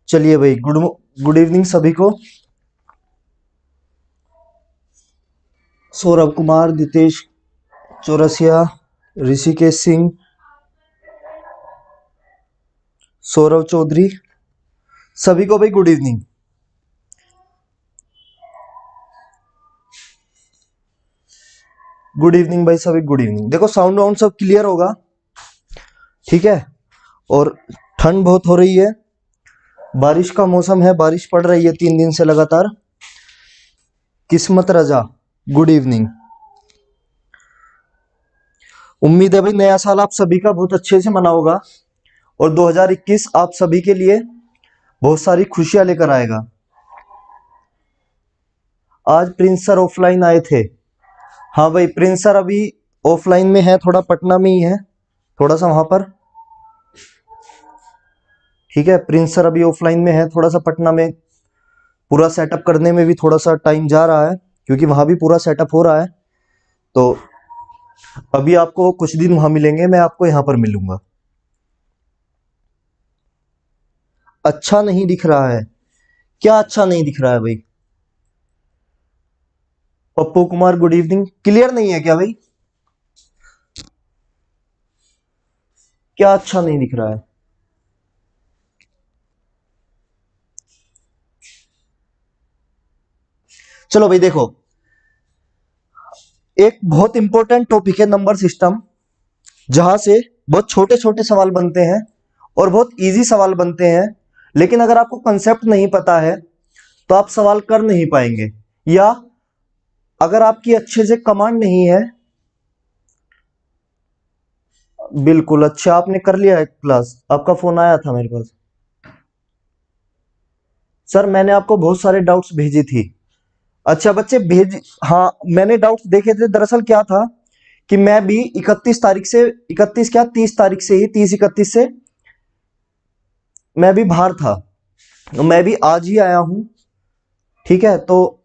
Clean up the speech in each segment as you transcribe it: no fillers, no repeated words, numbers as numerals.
चलिए भाई, good evening सभी को। सौरभ कुमार, दितेश चौरसिया, ऋषिकेश सिंह, सौरभ चौधरी, सभी को भाई गुड इवनिंग। गुड इवनिंग भाई सभी, गुड इवनिंग। देखो साउंड वाउंड सब क्लियर होगा, ठीक है। और ठंड बहुत हो रही है, बारिश का मौसम है, बारिश पड़ रही है 3 दिन से लगातार। किस्मत रजा, गुड इवनिंग। उम्मीद है भाई नया साल आप सभी का बहुत अच्छे से मना होगा और 2021 आप सभी के लिए बहुत सारी खुशियां लेकर आएगा। आज प्रिंस सर ऑफलाइन आए थे। हाँ भाई, प्रिंस सर अभी ऑफलाइन में है, थोड़ा पटना में ही है, थोड़ा सा वहां पर, ठीक है। प्रिंस सर अभी ऑफलाइन में है, थोड़ा सा पटना में पूरा सेटअप करने में भी थोड़ा सा टाइम जा रहा है, क्योंकि वहां भी पूरा सेटअप हो रहा है। तो अभी आपको कुछ दिन वहां मिलेंगे, मैं आपको यहां पर मिलूंगा। अच्छा नहीं दिख रहा है? क्या अच्छा नहीं दिख रहा है भाई? Pappu Kumar good evening. Clear नहीं है क्या भाई? क्या अच्छा नहीं दिख रहा है? चलो भाई देखो, एक बहुत इंपॉर्टेंट टॉपिक है नंबर सिस्टम, जहां से बहुत छोटे छोटे सवाल बनते हैं और बहुत इजी सवाल बनते हैं। लेकिन अगर आपको कंसेप्ट नहीं पता है तो आप सवाल कर नहीं पाएंगे, या अगर आपकी अच्छे से कमांड नहीं है। बिल्कुल, अच्छा आपने कर लिया है क्लास, आपका फोन आया था मेरे पास। सर मैंने आपको बहुत सारे डाउट्स भेजी थी। अच्छा बच्चे भेज, हाँ मैंने डाउट्स देखे थे। दरअसल क्या था कि मैं भी 31 तारीख से, 31 क्या 30 तारीख से ही, 30-31 से मैं भी बाहर था। मैं भी आज ही आया हूं, ठीक है। तो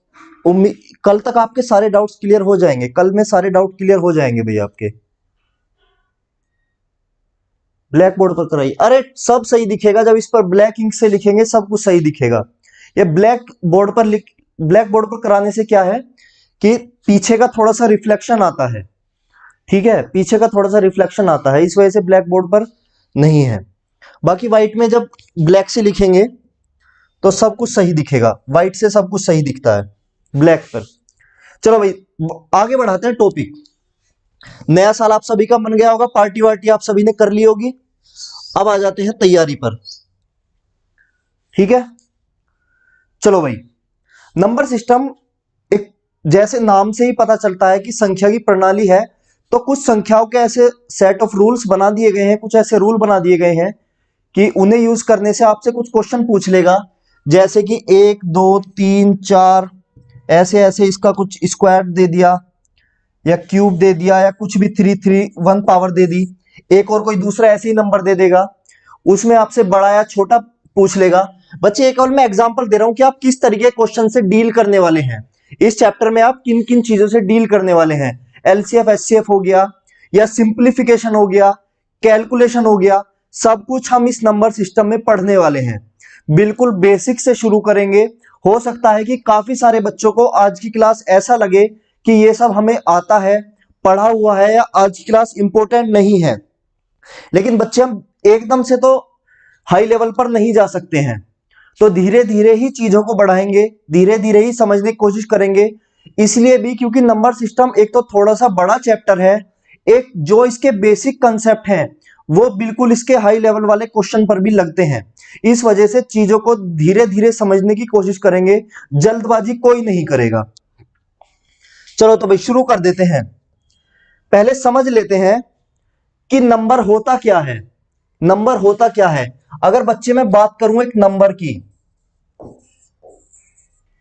उम्मीद कल तक आपके सारे डाउट्स क्लियर हो जाएंगे, कल में सारे डाउट क्लियर हो जाएंगे भैया आपके। ब्लैक बोर्ड पर कराइए। अरे सब सही दिखेगा, जब इस पर ब्लैक इंक से लिखेंगे सब कुछ सही दिखेगा। ये ब्लैक बोर्ड पर कराने से क्या है कि पीछे का थोड़ा सा रिफ्लेक्शन आता है, ठीक है। पीछे का थोड़ा सा रिफ्लेक्शन आता है, इस वजह से ब्लैक बोर्ड पर नहीं है। बाकी व्हाइट में जब ब्लैक से लिखेंगे तो सब कुछ सही दिखेगा, व्हाइट से सब कुछ सही दिखता है ब्लैक पर। चलो भाई आगे बढ़ाते हैं टॉपिक। नया साल आप सभी का मन गया होगा, पार्टी वार्टी आप सभी ने कर ली होगी। अब आ जाते हैं तैयारी पर, ठीक है। चलो भाई, नंबर सिस्टम एक, जैसे नाम से ही पता चलता है कि संख्या की प्रणाली है, तो कुछ संख्याओं के ऐसे सेट ऑफ रूल्स बना दिए गए हैं, कुछ ऐसे रूल बना दिए गए हैं कि उन्हें यूज करने से आपसे कुछ क्वेश्चन पूछ लेगा। जैसे कि 1 2 3 4 ऐसे ऐसे इसका कुछ स्क्वायर दे दिया या क्यूब दे दिया या कुछ भी 3 3 1 पावर दे दी। एक और कोई दूसरा ऐसे ही नंबर दे देगा, उसमें आपसे बड़ा या छोटा पूछ लेगा। बच्चे एक और मैं एग्जांपल दे रहा हूं कि आप किस तरीके के क्वेश्चन से डील करने वाले हैं। इस चैप्टर में आप किन किन चीजों से डील करने वाले हैं। एलसीएफ एचसीएफ हो गया, या सिंप्लीफिकेशन हो गया, कैलकुलेशन हो गया, सब कुछ हम इस नंबर सिस्टम में पढ़ने वाले हैं। बिल्कुल बेसिक से शुरू करेंगे। हो सकता है कि काफी सारे बच्चों को आज की क्लास ऐसा लगे कि ये सब हमें आता है, पढ़ा हुआ है, या आज की क्लास इंपॉर्टेंट नहीं है। लेकिन बच्चे हम एकदम से तो हाई लेवल पर नहीं जा सकते हैं, तो धीरे धीरे ही चीजों को बढ़ाएंगे, धीरे धीरे ही समझने की कोशिश करेंगे। इसलिए भी क्योंकि नंबर सिस्टम एक तो थोड़ा सा बड़ा चैप्टर है, एक जो इसके बेसिक कंसेप्ट हैं वो बिल्कुल इसके हाई लेवल वाले क्वेश्चन पर भी लगते हैं। इस वजह से चीजों को धीरे धीरे समझने की कोशिश करेंगे, जल्दबाजी कोई नहीं करेगा। चलो तो भाई शुरू कर देते हैं। पहले समझ लेते हैं कि नंबर होता क्या है। नंबर होता क्या है, अगर बच्चे मैं बात करूं एक नंबर की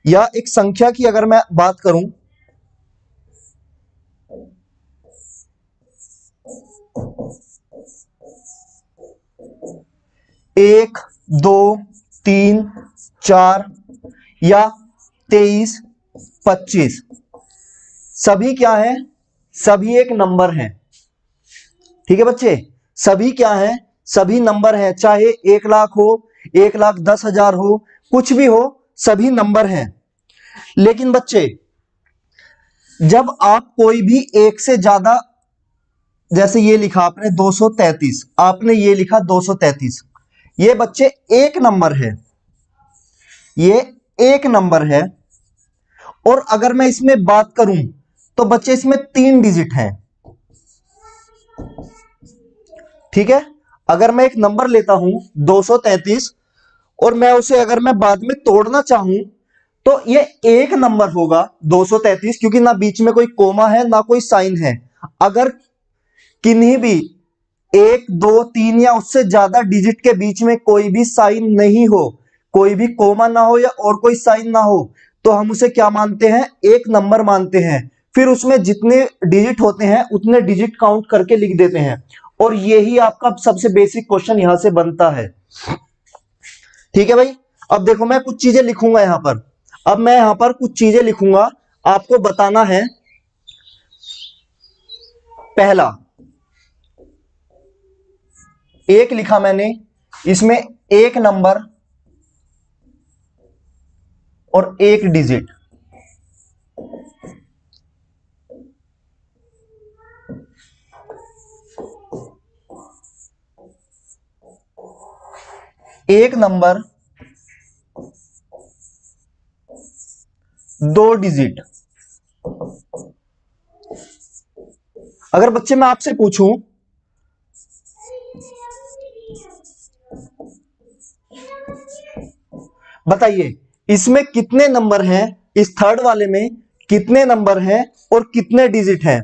या एक संख्या की, अगर मैं बात करूं, 1 2 3 4 या 23 25, सभी क्या है, सभी एक नंबर है, ठीक है बच्चे। सभी क्या है, सभी नंबर है। चाहे 1 लाख हो, 1,10,000 हो, कुछ भी हो, सभी नंबर हैं। लेकिन बच्चे जब आप कोई भी एक से ज्यादा, जैसे ये लिखा आपने 233, आपने ये लिखा 233, ये बच्चे एक नंबर है, ये एक नंबर है। और अगर मैं इसमें बात करूं तो बच्चे इसमें 3 डिजिट हैं, ठीक है। अगर मैं एक नंबर लेता हूं 233 और मैं उसे अगर मैं बाद में तोड़ना चाहूं तो ये एक नंबर होगा 233, क्योंकि ना बीच में कोई कोमा है ना कोई साइन है। अगर किन्हीं भी 1, 2, 3 या उससे ज्यादा डिजिट के बीच में कोई भी साइन नहीं हो, कोई भी कोमा ना हो या और कोई साइन ना हो, तो हम उसे क्या मानते हैं, एक नंबर मानते हैं। फिर उसमें जितने डिजिट होते हैं उतने डिजिट काउंट करके लिख देते हैं। और यही आपका सबसे बेसिक क्वेश्चन यहां से बनता है, ठीक है भाई। अब देखो मैं कुछ चीजें लिखूंगा यहां पर, अब मैं यहां पर कुछ चीजें लिखूंगा, आपको बताना है। पहला, एक लिखा मैंने, इसमें एक नंबर और एक डिजिट। एक नंबर, 2 डिजिट। अगर बच्चे मैं आपसे पूछूं बताइए इसमें कितने नंबर हैं, इस थर्ड वाले में कितने नंबर हैं और कितने डिजिट हैं।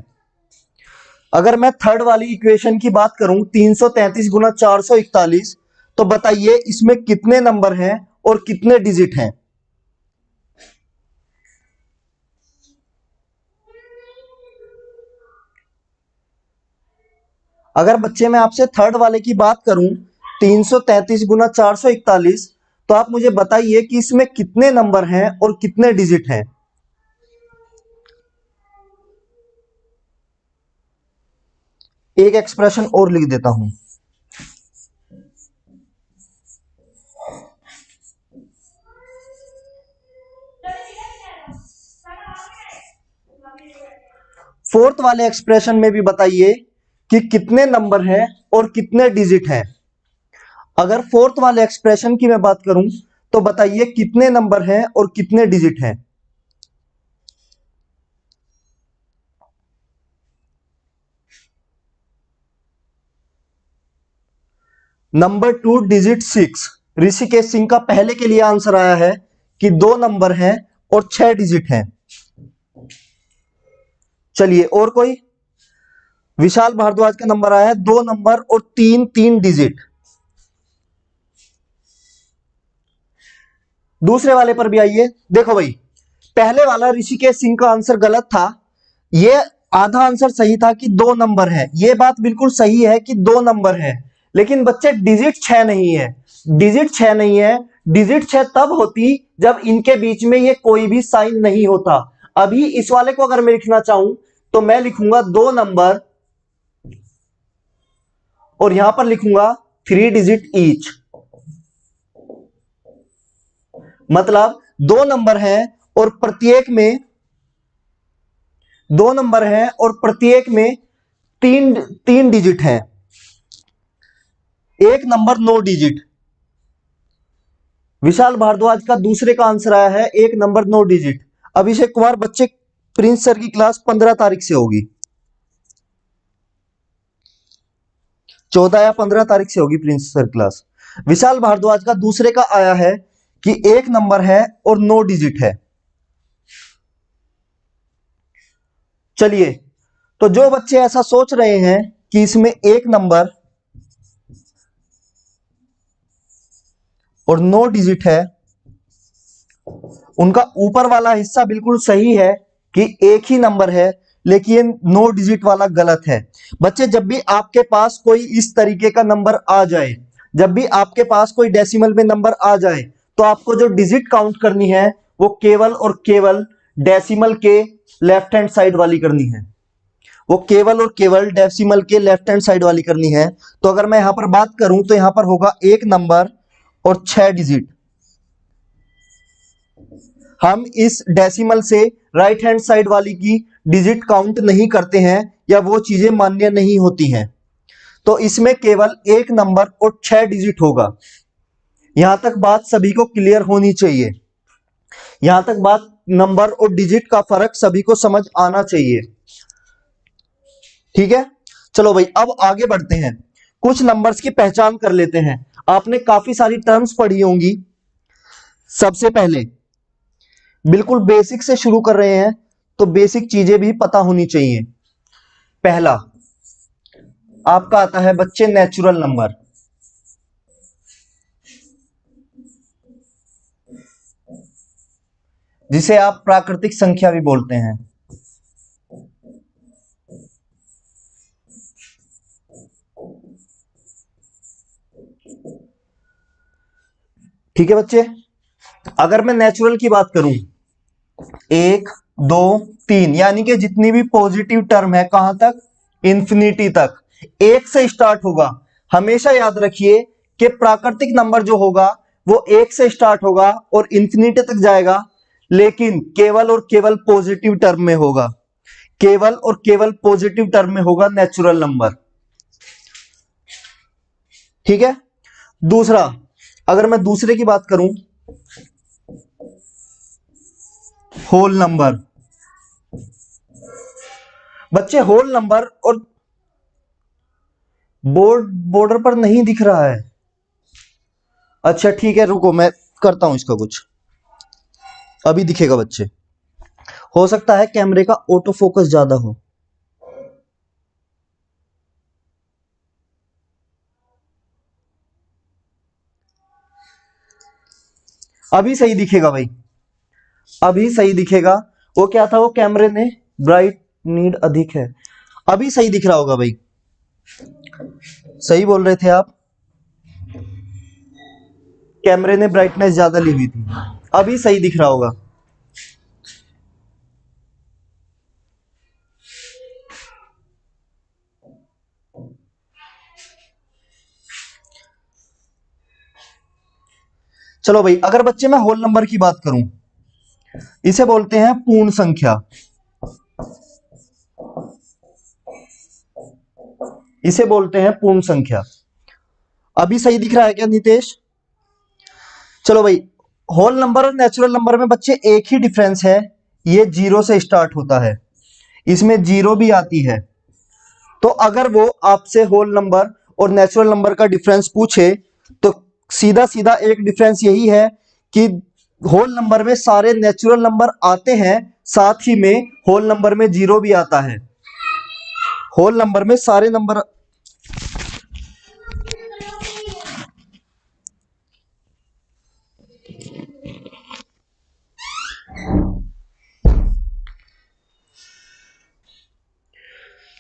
अगर मैं थर्ड वाली इक्वेशन की बात करूं 333 गुना 441, तो बताइए इसमें कितने नंबर हैं और कितने डिजिट हैं। अगर बच्चे मैं आपसे थर्ड वाले की बात करूं 333 गुना 441, तो आप मुझे बताइए कि इसमें कितने नंबर हैं और कितने डिजिट हैं। एक एक्सप्रेशन और लिख देता हूं, फोर्थ वाले एक्सप्रेशन में भी बताइए कि कितने नंबर हैं और कितने डिजिट हैं। अगर फोर्थ वाले एक्सप्रेशन की मैं बात करूं तो बताइए कितने नंबर हैं और कितने डिजिट हैं। नंबर 2 डिजिट 6, ऋषिकेश सिंह का पहले के लिए आंसर आया है कि 2 नंबर हैं और 6 डिजिट हैं। चलिए और कोई, विशाल भारद्वाज का नंबर आया है 2 नंबर और 3 डिजिट। दूसरे वाले पर भी आइए। देखो भाई पहले वाला ऋषिकेश सिंह का आंसर गलत था, ये आधा आंसर सही था कि 2 नंबर है, ये बात बिल्कुल सही है कि 2 नंबर है। लेकिन बच्चे डिजिट 6 नहीं है, डिजिट 6 नहीं है। डिजिट 6 तब होती जब इनके बीच में ये कोई भी साइन नहीं होता। अभी इस वाले को अगर मैं लिखना चाहूं तो मैं लिखूंगा 2 नंबर और यहां पर लिखूंगा 3 डिजिट ईच। मतलब 2 नंबर हैं और प्रत्येक में 2 नंबर हैं और प्रत्येक में 3 डिजिट हैं। एक नंबर 9 डिजिट। विशाल भारद्वाज का दूसरे का आंसर आया है 1 नंबर 9 डिजिट। अभिषेक कुमार बच्चे प्रिंस सर की क्लास 15 तारीख से होगी, 14 या 15 तारीख से होगी Prince sir class. Vishal Bhardwaj का दूसरे का आया है कि 1 नंबर है और 9 डिजिट है। चलिए तो जो बच्चे ऐसा सोच रहे हैं कि इसमें 1 नंबर और 9 डिजिट है, उनका ऊपर वाला हिस्सा बिल्कुल सही है कि एक ही नंबर है, लेकिन 9 डिजिट वाला गलत है। बच्चे जब भी आपके पास कोई इस तरीके का नंबर आ जाए, जब भी आपके पास कोई डेसिमल में नंबर आ जाए, तो आपको जो डिजिट काउंट करनी है वो केवल और केवल डेसिमल के लेफ्ट हैंड साइड वाली करनी है, वो केवल और केवल डेसिमल के लेफ्ट हैंड साइड वाली करनी है। तो अगर मैं यहां पर बात करूं तो यहां पर होगा 1 नंबर और 6 डिजिट। हम इस डेसिमल से राइट हैंड साइड वाली की डिजिट काउंट नहीं करते हैं या वो चीजें मान्य नहीं होती हैं, तो इसमें केवल एक नंबर और 6 डिजिट होगा। यहां तक बात सभी को क्लियर होनी चाहिए, यहां तक बात नंबर और डिजिट का फर्क सभी को समझ आना चाहिए। ठीक है, चलो भाई अब आगे बढ़ते हैं, कुछ नंबर्स की पहचान कर लेते हैं। आपने काफी सारी टर्म्स पढ़ी होंगी। सबसे पहले बिल्कुल बेसिक से शुरू कर रहे हैं, तो बेसिक चीजें भी पता होनी चाहिए। पहला आपका आता है बच्चे नेचुरल नंबर। जिसे आप प्राकृतिक संख्या भी बोलते हैं। ठीक है बच्चे, अगर मैं नेचुरल की बात करूं, 1 2 3 यानी कि जितनी भी पॉजिटिव टर्म है कहां तक, इंफिनिटी तक, एक से स्टार्ट होगा। हमेशा याद रखिए कि प्राकृतिक नंबर जो होगा वो एक से स्टार्ट होगा और इंफिनिटी तक जाएगा, लेकिन केवल और केवल पॉजिटिव टर्म में होगा, केवल और केवल पॉजिटिव टर्म में होगा नेचुरल नंबर। ठीक है, दूसरा अगर मैं दूसरे की बात करूं, होल नंबर। बच्चे होल नंबर और बॉर्डर पर नहीं दिख रहा है। अच्छा ठीक है, रुको मैं करता हूं इसका कुछ, अभी दिखेगा बच्चे। हो सकता है कैमरे का ऑटो फोकस ज्यादा हो। अभी सही दिखेगा भाई, अभी सही दिखेगा। वो क्या था, वो कैमरे ने ब्राइट नीड अधिक है। अभी सही दिख रहा होगा भाई, सही बोल रहे थे आप, कैमरे ने ब्राइटनेस ज्यादा ली हुई थी। अभी सही दिख रहा होगा। चलो भाई, अगर बच्चे मैं होल नंबर की बात करूं, इसे बोलते हैं पूर्ण संख्या। इसे बोलते हैं पूर्ण संख्या। अभी सही दिख रहा है क्या नितेश? चलो भाई, होल नंबर और नेचुरल नंबर में बच्चे एक ही डिफरेंस है, ये जीरो से स्टार्ट होता है, इसमें जीरो भी आती है। तो अगर वो आपसे होल नंबर और नेचुरल नंबर का डिफरेंस पूछे, तो सीधा सीधा एक डिफरेंस यही है कि होल नंबर में सारे नेचुरल नंबर आते हैं, साथ ही में होल नंबर में जीरो भी आता है। होल नंबर में सारे नंबर,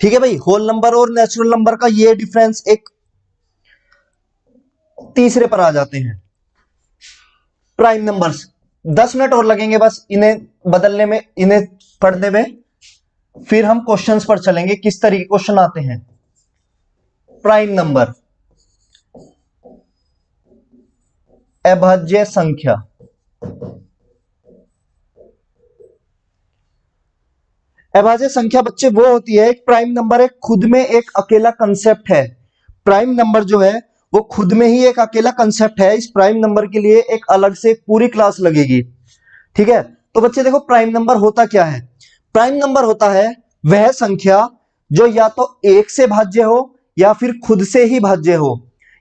ठीक है भाई, होल नंबर और नेचुरल नंबर का ये डिफरेंस एक तीसरे पर आ जाते हैं, प्राइम नंबर्स। 10 मिनट और लगेंगे बस इन्हें बदलने में, इन्हें पढ़ने में, फिर हम क्वेश्चंस पर चलेंगे किस तरीके क्वेश्चन आते हैं। प्राइम नंबर, अभाज्य संख्या। अभाज्य संख्या बच्चे वो होती है, एक प्राइम नंबर एक खुद में एक अकेला कंसेप्ट है। प्राइम नंबर जो है वो खुद में ही एक अकेला कंसेप्ट है। इस प्राइम नंबर के लिए एक अलग से पूरी क्लास लगेगी। ठीक है, तो बच्चे देखो प्राइम नंबर होता क्या है। प्राइम नंबर होता है वह संख्या जो या तो एक से भाज्य हो या फिर खुद से ही भाज्य हो।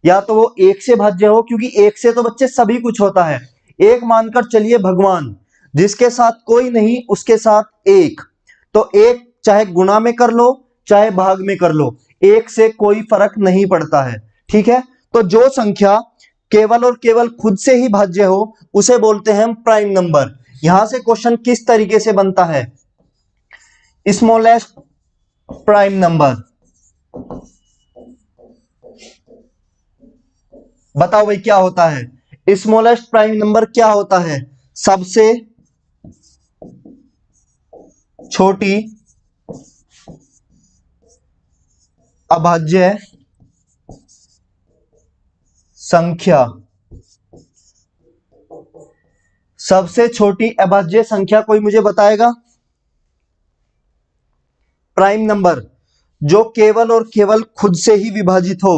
या तो वो एक से भाज्य हो, क्योंकि एक से तो बच्चे सभी कुछ होता है। एक मानकर चलिए भगवान, जिसके साथ कोई नहीं उसके साथ एक, तो एक चाहे गुणा में कर लो चाहे भाग में कर लो, एक से कोई फर्क नहीं पड़ता है। ठीक है, तो जो संख्या केवल और केवल खुद से ही भाज्य हो उसे बोलते हैं हम प्राइम नंबर। यहां से क्वेश्चन किस तरीके से बनता है, स्मॉलेस्ट प्राइम नंबर। बताओ भाई क्या होता है स्मॉलेस्ट प्राइम नंबर, क्या होता है? सबसे छोटी अभाज्य संख्या। सबसे छोटी अभाज्य संख्या कोई मुझे बताएगा? प्राइम नंबर जो केवल और केवल खुद से ही विभाजित हो,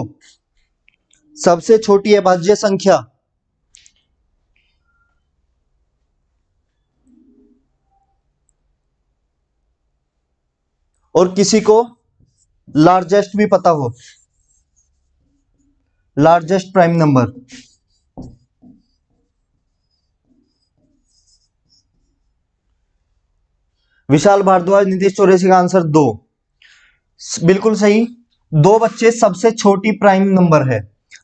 सबसे छोटी अभाज्य संख्या। और किसी को लार्जेस्ट भी पता हो, largest prime number. Vishal Bhardwaj, Nitish Chaurasia का आंसर 2, बिल्कुल सही। 2 बच्चे सबसे छोटी प्राइम नंबर है,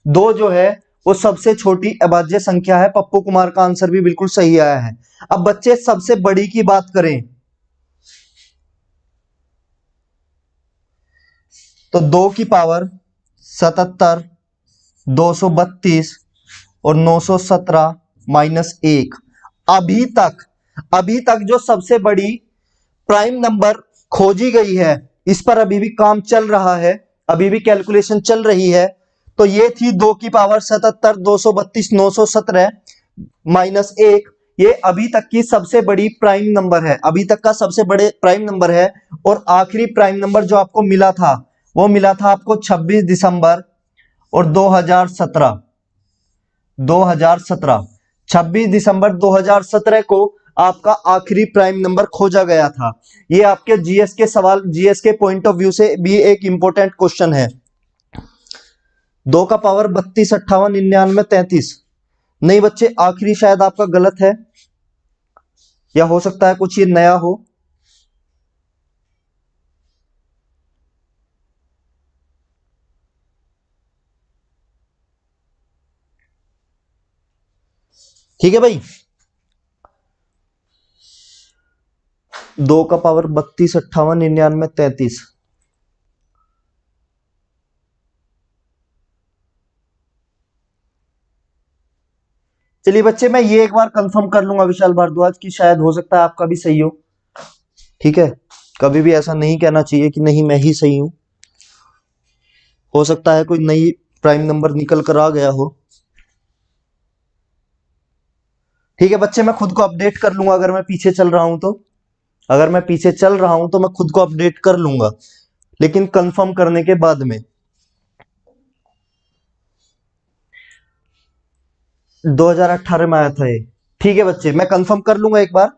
2 जो है वो सबसे छोटी अभाज्य संख्या है। पप्पू कुमार का आंसर भी बिल्कुल सही आया है। अब बच्चे सबसे बड़ी की बात करें तो 2 की पावर 77, 232 और 917 माइनस 1। अभी तक जो सबसे बड़ी प्राइम नंबर खोजी गई है, इस पर अभी भी काम चल रहा है, अभी भी कैलकुलेशन चल रही है। तो ये थी 2 की पावर 77, 232, 917 माइनस 1। ये अभी तक की सबसे बड़ी प्राइम नंबर है, अभी तक का सबसे बड़े प्राइम नंबर है। और आखिरी प्राइम नंबर जो आपको मिला था वो मिला था आपको 26 दिसंबर और 2017। 26 दिसंबर 2017 को आपका आखिरी प्राइम नंबर खोजा गया था। ये आपके जीएस के सवाल, जीएस के पॉइंट ऑफ व्यू से भी एक इंपॉर्टेंट क्वेश्चन है। 2 का पावर 32, 58, 99, 33। नहीं बच्चे, आखिरी शायद आपका गलत है, या हो सकता है कुछ ये नया हो। ठीक है भाई, 2 का पावर 32, 58, 99, 33। चलिए बच्चे, मैं ये एक बार कंफर्म कर लूंगा विशाल भारद्वाज की, शायद हो सकता है आपका भी सही हो। ठीक है, कभी भी ऐसा नहीं कहना चाहिए कि नहीं मैं ही सही हूं, हो सकता है कोई नई प्राइम नंबर निकल कर आ गया हो। ठीक है बच्चे, मैं खुद को अपडेट कर लूंगा अगर मैं पीछे चल रहा हूं तो, अगर मैं पीछे चल रहा हूं तो मैं खुद को अपडेट कर लूंगा, लेकिन कंफर्म करने के बाद में। 2018 में आया था ये। ठीक है बच्चे, मैं कंफर्म कर लूंगा एक बार।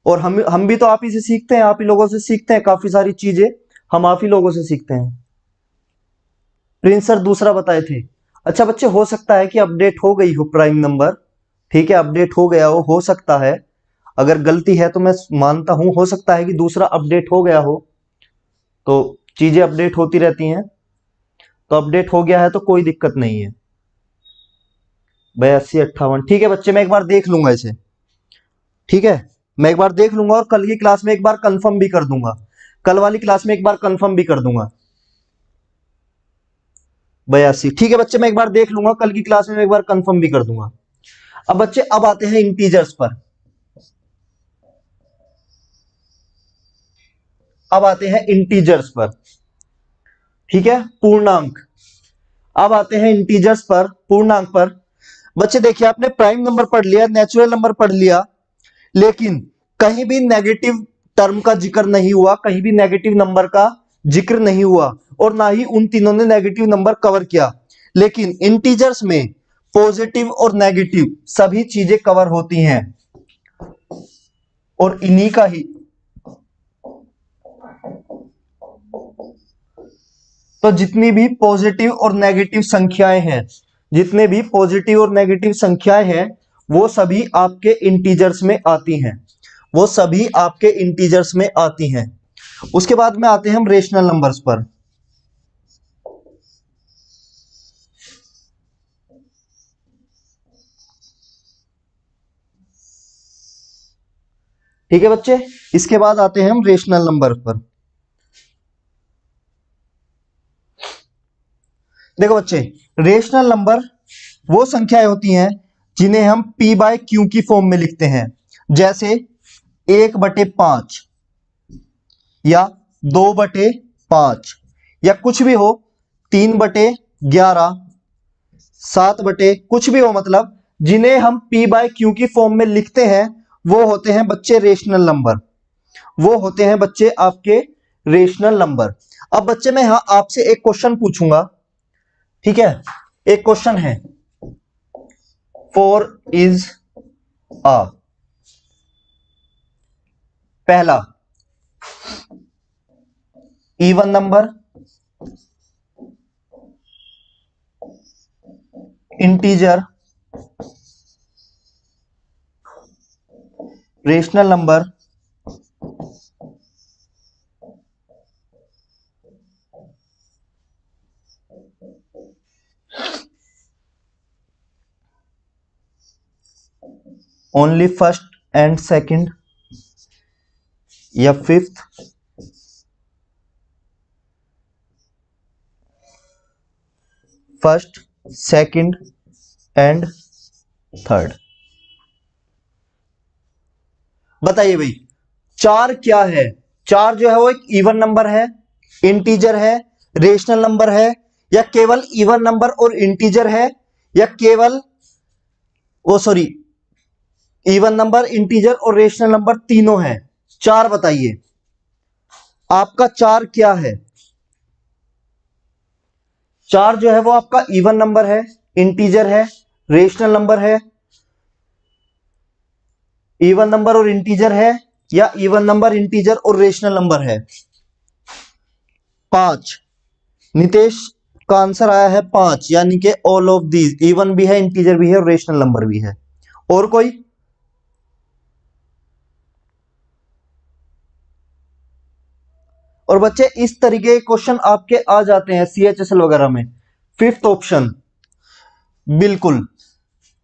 और हम भी तो आप ही से सीखते हैं, आप ही लोगों से सीखते हैं, काफी सारी चीजें हम आप ही लोगों से सीखते हैं। प्रिंस सर दूसरा बताए थे। अच्छा बच्चे, हो सकता है कि अपडेट हो गई हो प्राइम नंबर, ठीक है, अपडेट हो गया हो सकता है। अगर गलती है तो मैं मानता हूं, हो सकता है कि दूसरा अपडेट हो गया हो, तो चीजें अपडेट होती रहती हैं। तो अपडेट हो गया है तो कोई दिक्कत नहीं है। 82, 58, ठीक है बच्चे, मैं एक बार देख लूंगा इसे। ठीक है, मैं एक बार देख लूंगा और कल की क्लास में एक बार कंफर्म भी कर दूंगा, कल वाली क्लास में एक बार कंफर्म भी कर दूंगा। 82, ठीक है बच्चे, मैं एक बार देख लूंगा, कल की क्लास में एक बार कंफर्म भी कर दूंगा। अब बच्चे, अब आते हैं इंटीजर्स पर। अब आते हैं इंटीजर्स पर, ठीक है, पूर्णांक। अब आते हैं इंटीजर्स पर, पूर्णांक पर। बच्चे देखिए, आपने प्राइम नंबर पढ़ लिया, नेचुरल नंबर पढ़ लिया, लेकिन कहीं भी नेगेटिव टर्म का जिक्र नहीं हुआ, कहीं भी नेगेटिव नंबर का जिक्र नहीं हुआ, और ना ही उन तीनों ने नेगेटिव नंबर कवर किया। लेकिन इंटीजर्स में पॉजिटिव और नेगेटिव सभी चीजें कवर होती हैं, और इन्हीं का ही तो जितनी भी पॉजिटिव और नेगेटिव संख्याएं हैं, जितने भी पॉजिटिव और नेगेटिव संख्याएं हैं, वो सभी आपके इंटीजर्स में आती हैं, वो सभी आपके इंटीजर्स में आती हैं। उसके बाद में आते हैं हम रेशनल नंबर्स पर। ठीक है बच्चे, इसके बाद आते हैं हम रेशनल नंबर पर। देखो बच्चे, रेशनल नंबर वो संख्याएं होती हैं जिन्हें हम p बाय क्यू की फॉर्म में लिखते हैं, जैसे 1/5 या 2/5 या कुछ भी हो, 3/11, 7 बटे कुछ भी हो, मतलब जिन्हें हम p बाय क्यू की फॉर्म में लिखते हैं वो होते हैं बच्चे रेशनल नंबर, वो होते हैं बच्चे आपके रेशनल नंबर। अब बच्चे मैं यहां आपसे एक क्वेश्चन पूछूंगा, ठीक है। एक क्वेश्चन है, 4 इज अ, पहला even number, integer, rational number, only first and second या fifth, first second and third. बताइए भाई, चार क्या है? चार जो है वो एक इवन नंबर है, इंटीजर है, रेशनल नंबर है, या केवल इवन नंबर और इंटीजर है, या केवल वो सॉरी इवन नंबर, इंटीजर और रेशनल नंबर तीनों है? चार बताइए, आपका चार क्या है? चार जो है वो आपका इवन नंबर है, इंटीजर है, रेशनल नंबर है, इवन नंबर और इंटीजर है, या इवन नंबर, इंटीजर और रेशनल नंबर है? पांच। नितेश का आंसर आया है पांच, यानी कि ऑल ऑफ दीज, इवन भी है, इंटीजर भी है और रेशनल नंबर भी है। और कोई? और बच्चे इस तरीके के क्वेश्चन आपके आ जाते हैं सीएचएसएल वगैरह में। फिफ्थ ऑप्शन, बिल्कुल।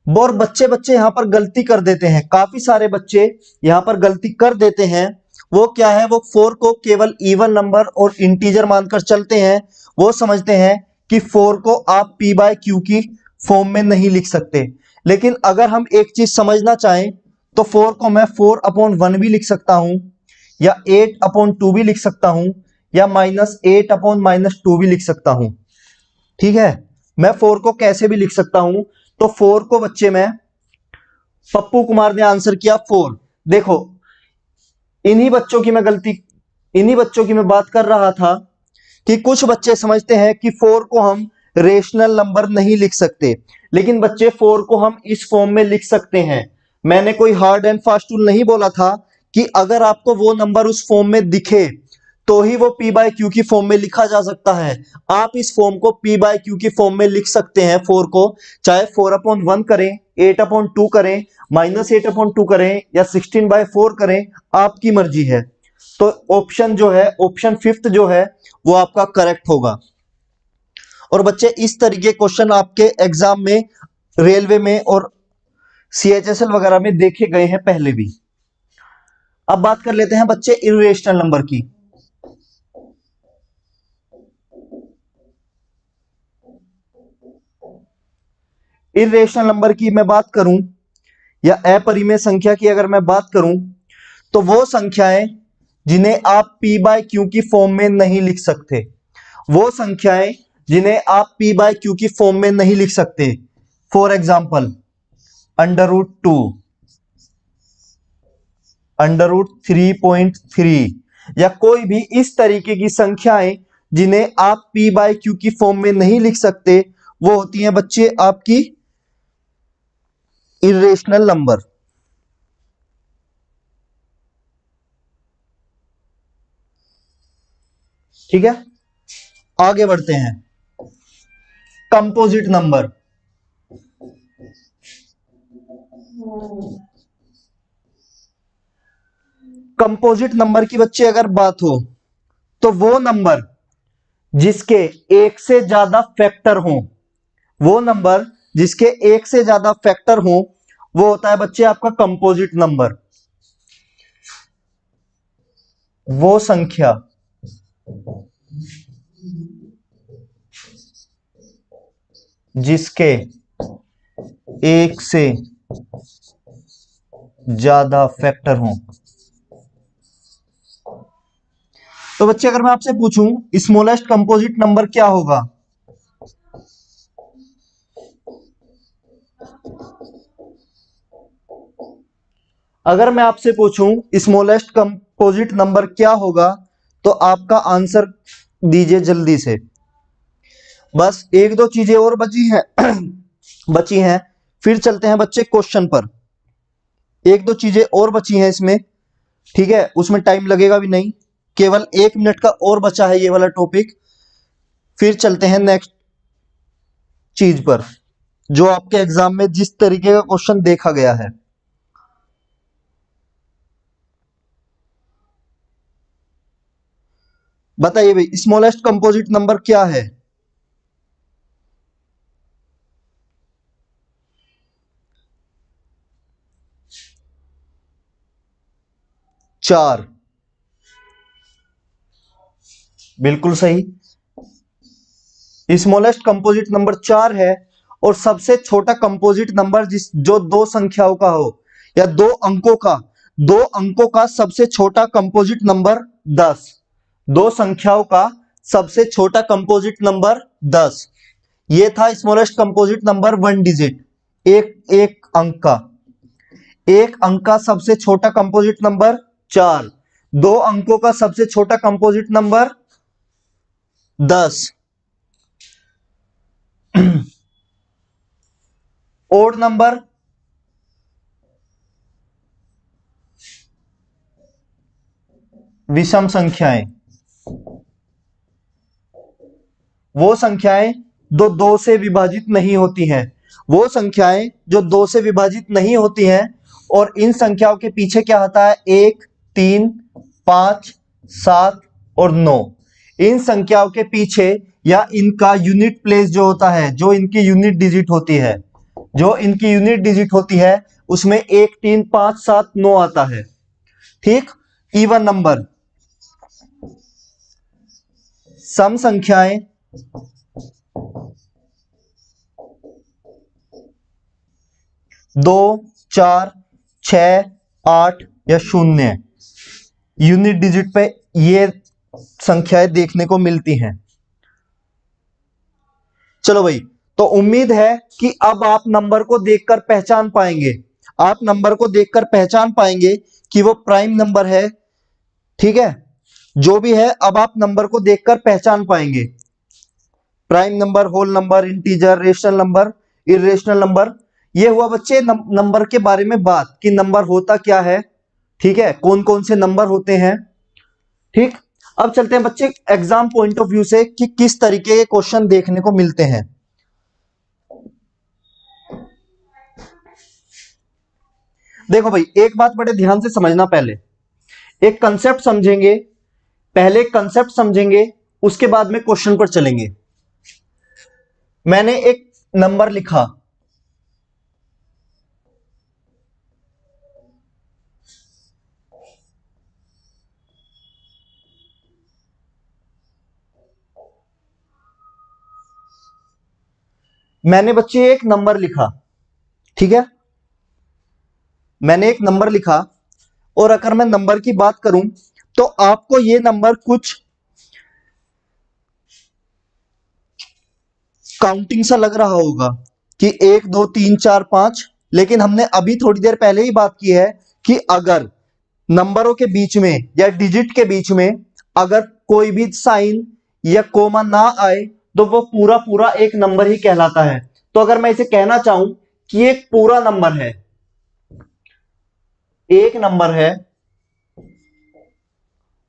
और बच्चे बच्चे यहां पर गलती कर देते हैं, काफी सारे बच्चे यहां पर गलती कर देते हैं। वो क्या है, वो फोर को केवल इवन नंबर और इंटीजर मानकर चलते हैं। वो समझते हैं कि फोर को आप पी बाय क्यू की फॉर्म में नहीं लिख सकते। लेकिन अगर हम एक चीज समझना चाहें तो फोर को मैं 4/1 भी लिख सकता हूं, या 8/2 भी लिख सकता हूं, या -8/-2 भी लिख सकता हूं। ठीक है, मैं फोर को कैसे भी लिख सकता हूं। तो फोर को बच्चे में, पप्पू कुमार ने आंसर किया फोर। देखो, इन्हीं बच्चों की मैं गलती, इन्हीं बच्चों की मैं बात कर रहा था कि कुछ बच्चे समझते हैं कि फोर को हम रेशनल नंबर नहीं लिख सकते, लेकिन बच्चे फोर को हम इस फॉर्म में लिख सकते हैं। मैंने कोई हार्ड एंड फास्ट रूल नहीं बोला था कि अगर आपको वो नंबर उस फॉर्म में दिखे तो ही वो पी बाय क्यू की फॉर्म में लिखा जा सकता है। आप इस फॉर्म को पी बाय क्यू की फॉर्म में लिख सकते हैं फोर को, चाहे 4/1 करें, 8/2 करें, -8/2 करें, या 16/4 करें, आपकी मर्जी है। तो ऑप्शन जो है, ऑप्शन फिफ्थ जो है वो आपका करेक्ट होगा। और बच्चे इस तरीके क्वेश्चन आपके एग्जाम में, रेलवे में और सीएचएसएल वगैरह में देखे गए हैं पहले भी। अब बात कर लेते हैं बच्चे इर्रेशनल नंबर की। इर्रेशनल नंबर की मैं बात करूं, या अपरिमेय संख्या की अगर मैं बात करूं, तो वो संख्याएं जिन्हें आप पी बाय क्यू की फॉर्म में नहीं लिख सकते, वो संख्याएं जिन्हें आप पी बाय क्यू की फॉर्म में नहीं लिख सकते। फॉर एग्जाम्पल, √2, √3.3, या कोई भी इस तरीके की संख्याएं जिन्हें आप पी बाय क्यू की फॉर्म में नहीं लिख सकते, वो होती हैं बच्चे आपकी इर्रेशनल नंबर। ठीक है, आगे बढ़ते हैं। Composite number. कंपोजिट नंबर की बच्चे अगर बात हो, तो वो नंबर जिसके एक से ज्यादा फैक्टर हो, वो नंबर जिसके एक से ज्यादा फैक्टर हो, वो होता है बच्चे आपका कंपोजिट नंबर। वो संख्या जिसके एक से ज्यादा फैक्टर हो। तो बच्चे अगर मैं आपसे पूछूं स्मॉलेस्ट कंपोजिट नंबर क्या होगा, अगर मैं आपसे पूछूं स्मॉलेस्ट कंपोजिट नंबर क्या होगा, तो आपका आंसर दीजिए जल्दी से। बस एक दो चीजें और बची हैं बची हैं, फिर चलते हैं बच्चे क्वेश्चन पर। एक दो चीजें और बची हैं इसमें, ठीक है, उसमें टाइम लगेगा भी नहीं, केवल 1 मिनट का और बचा है ये वाला टॉपिक। फिर चलते हैं नेक्स्ट चीज पर, जो आपके एग्जाम में जिस तरीके का क्वेश्चन देखा गया है। बताइए भाई, स्मॉलेस्ट कंपोजिट नंबर क्या है? 4। बिल्कुल सही, स्मॉलेस्ट कंपोजिट नंबर 4 है। और सबसे छोटा कंपोजिट नंबर जो दो संख्याओं का हो या दो अंकों का सबसे छोटा कंपोजिट नंबर 10। दो संख्याओं का सबसे छोटा कंपोजिट नंबर 10। ये था स्मॉलेस्ट कंपोजिट नंबर 1 डिजिट, एक एक अंक का। एक अंक का सबसे छोटा कंपोजिट नंबर 4, दो अंकों का सबसे छोटा कंपोजिट नंबर 10। ओड नंबर, विषम संख्याएं, वो संख्याएं जो दो से विभाजित नहीं होती हैं, वो संख्याएं जो दो से विभाजित नहीं होती हैं। और इन संख्याओं के पीछे क्या आता है? 1, 3, 5, 7 और 9। इन संख्याओं के पीछे या इनका यूनिट प्लेस जो होता है, जो इनकी यूनिट डिजिट होती है, जो इनकी यूनिट डिजिट होती है, उसमें 1, 3, 5, 7, 9 आता है। ठीक। इवन नंबर, सम संख्याएं, दो, 4, 6, 8 या 0 यूनिट डिजिट पे ये संख्याएं देखने को मिलती हैं। चलो भाई, तो उम्मीद है कि अब आप नंबर को देखकर पहचान पाएंगे, आप नंबर को देखकर पहचान पाएंगे कि वो प्राइम नंबर है। ठीक है, जो भी है अब आप नंबर को देखकर पहचान पाएंगे। Prime number, whole number, integer, rational number, irrational number. ये हुआ बच्चे नंबर के बारे में बात कि नंबर होता क्या है, ठीक है, कौन कौन से नंबर होते हैं। ठीक। अब चलते हैं बच्चे एग्जाम पॉइंट ऑफ व्यू से कि किस तरीके के क्वेश्चन देखने को मिलते हैं। देखो भाई, एक बात बड़े ध्यान से समझना, पहले एक कंसेप्ट समझेंगे, पहले कंसेप्ट समझेंगे, उसके बाद में क्वेश्चन पर चलेंगे। मैंने एक नंबर लिखा, मैंने बच्चे एक नंबर लिखा, ठीक है, मैंने एक नंबर लिखा। और अगर मैं नंबर की बात करूं तो आपको ये नंबर कुछ काउंटिंग सा लग रहा होगा कि 1, 2, 3, 4, 5। लेकिन हमने अभी थोड़ी देर पहले ही बात की है कि अगर नंबरों के बीच में या डिजिट के बीच में अगर कोई भी साइन या कोमा ना आए तो वो पूरा पूरा एक नंबर ही कहलाता है। तो अगर मैं इसे कहना चाहूं कि एक पूरा नंबर है, एक नंबर है,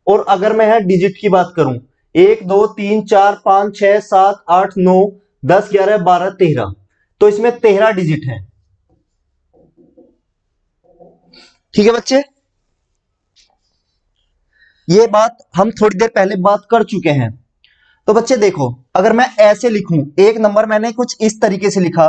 और अगर मैं डिजिट की बात करूं 1, 2, 3, 4, 5, 6, 7, 8, 9, 10, 11, 12, 13, तो इसमें 13 डिजिट है। ठीक है बच्चे, ये बात हम थोड़ी देर पहले बात कर चुके हैं। तो बच्चे देखो, अगर मैं ऐसे लिखूं एक नंबर, मैंने कुछ इस तरीके से लिखा,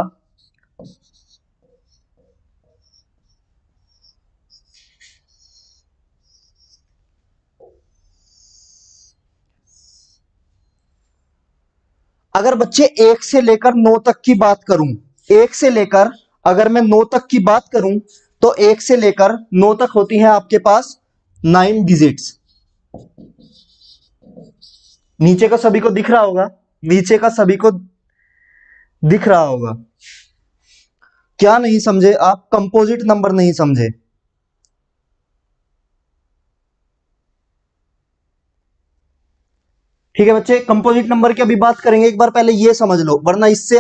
अगर बच्चे 1 से लेकर 9 तक की बात करूं, 1 से लेकर अगर मैं 9 तक की बात करूं तो 1 से लेकर 9 तक होती है आपके पास 9 डिजिट्स। नीचे का सभी को दिख रहा होगा, नीचे का सभी को दिख रहा होगा। क्या नहीं समझे आप? कंपोजिट नंबर नहीं समझे? ठीक है बच्चे, कंपोजिट नंबर की अभी बात करेंगे, एक बार पहले ये समझ लो वरना इससे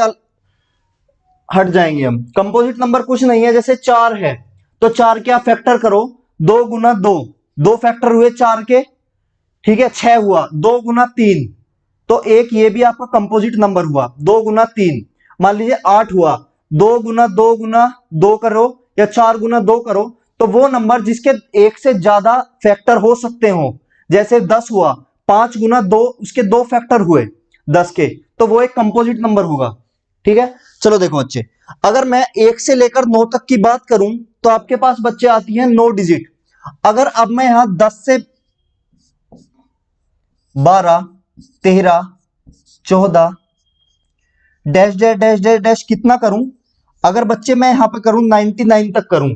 हट जाएंगे हम। कंपोजिट नंबर कुछ नहीं है, जैसे 4 है तो 4 के आप फैक्टर करो, 2 गुना 2, 2 फैक्टर हुए 4 के, ठीक है 6 हुआ, 2 गुना 3, तो एक ये भी आपका कंपोजिट नंबर हुआ, 2 गुना 3। मान लीजिए 8 हुआ, 2 गुना 2 करो या 4 गुना 2 करो, तो वो नंबर जिसके एक से ज्यादा फैक्टर हो सकते हो, जैसे 10 हुआ, 5 गुना 2 उसके 2 फैक्टर हुए 10 के, तो वो एक कंपोजिट नंबर होगा। ठीक है, चलो देखो बच्चे, अगर मैं 1 से लेकर 9 तक की बात करूं तो आपके पास बच्चे आती है 9 डिजिट। अगर अब मैं यहां 10 से 12, 13, 14 dash dash dash dash dash कितना करूं, अगर बच्चे मैं यहां पे करूं 99 तक करूं,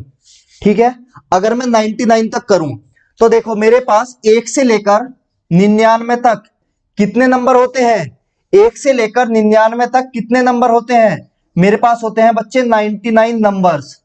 ठीक है, अगर मैं 99 तक करूं तो देखो मेरे पास 1 से लेकर 99 तक कितने नंबर होते हैं, 1 से लेकर 99 तक कितने नंबर होते हैं, मेरे पास होते हैं बच्चे 99 नंबर्स।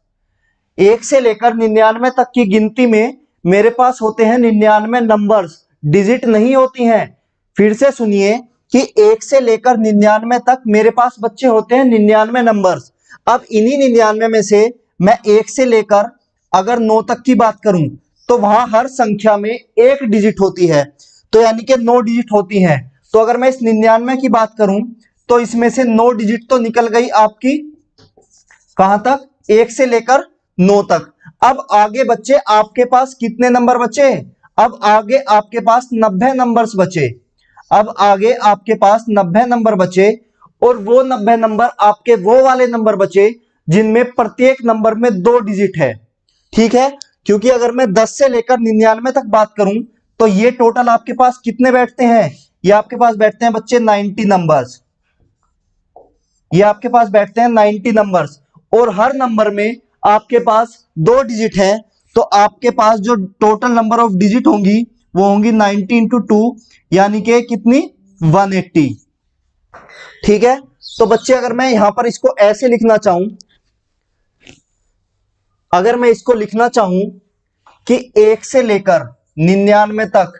1 से लेकर 99 तक की गिनती में मेरे पास होते हैं 99 नंबर्स, डिजिट नहीं होती हैं। फिर से सुनिए कि 1 से लेकर 99 तक मेरे पास बच्चे होते हैं 99 नंबर्स। अब इन्हीं 99 में से मैं 1 से लेकर अगर 9 तक की बात करूं तो वहां हर संख्या में एक डिजिट होती है, तो यानी कि 9 डिजिट होती हैं। तो अगर मैं इस 99 की बात करूं तो इसमें से 9 डिजिट तो निकल गई आपकी कहां तक, 1 से लेकर 9 तक। अब आगे बच्चे आपके पास कितने नंबर बचे, अब आगे आपके पास 90 नंबर्स बचे, अब आगे आपके पास 90 नंबर बचे, और वो 90 नंबर आपके वो वाले नंबर बचे जिनमें प्रत्येक नंबर में 2 डिजिट है। ठीक है, क्योंकि अगर मैं 10 से लेकर 99 तक बात करूं तो ये टोटल आपके पास कितने बैठते हैं, ये आपके पास बैठते हैं बच्चे 90 नंबर्स, ये आपके पास बैठते हैं 90 नंबर्स, और हर नंबर में आपके पास 2 डिजिट हैं, तो आपके पास जो टोटल नंबर ऑफ डिजिट होंगी वो होंगी 90 इंटू 2, यानी कि कितनी 180। ठीक है, तो बच्चे अगर मैं यहां पर इसको ऐसे लिखना चाहूं, अगर मैं इसको लिखना चाहूं कि 1 से लेकर 99 तक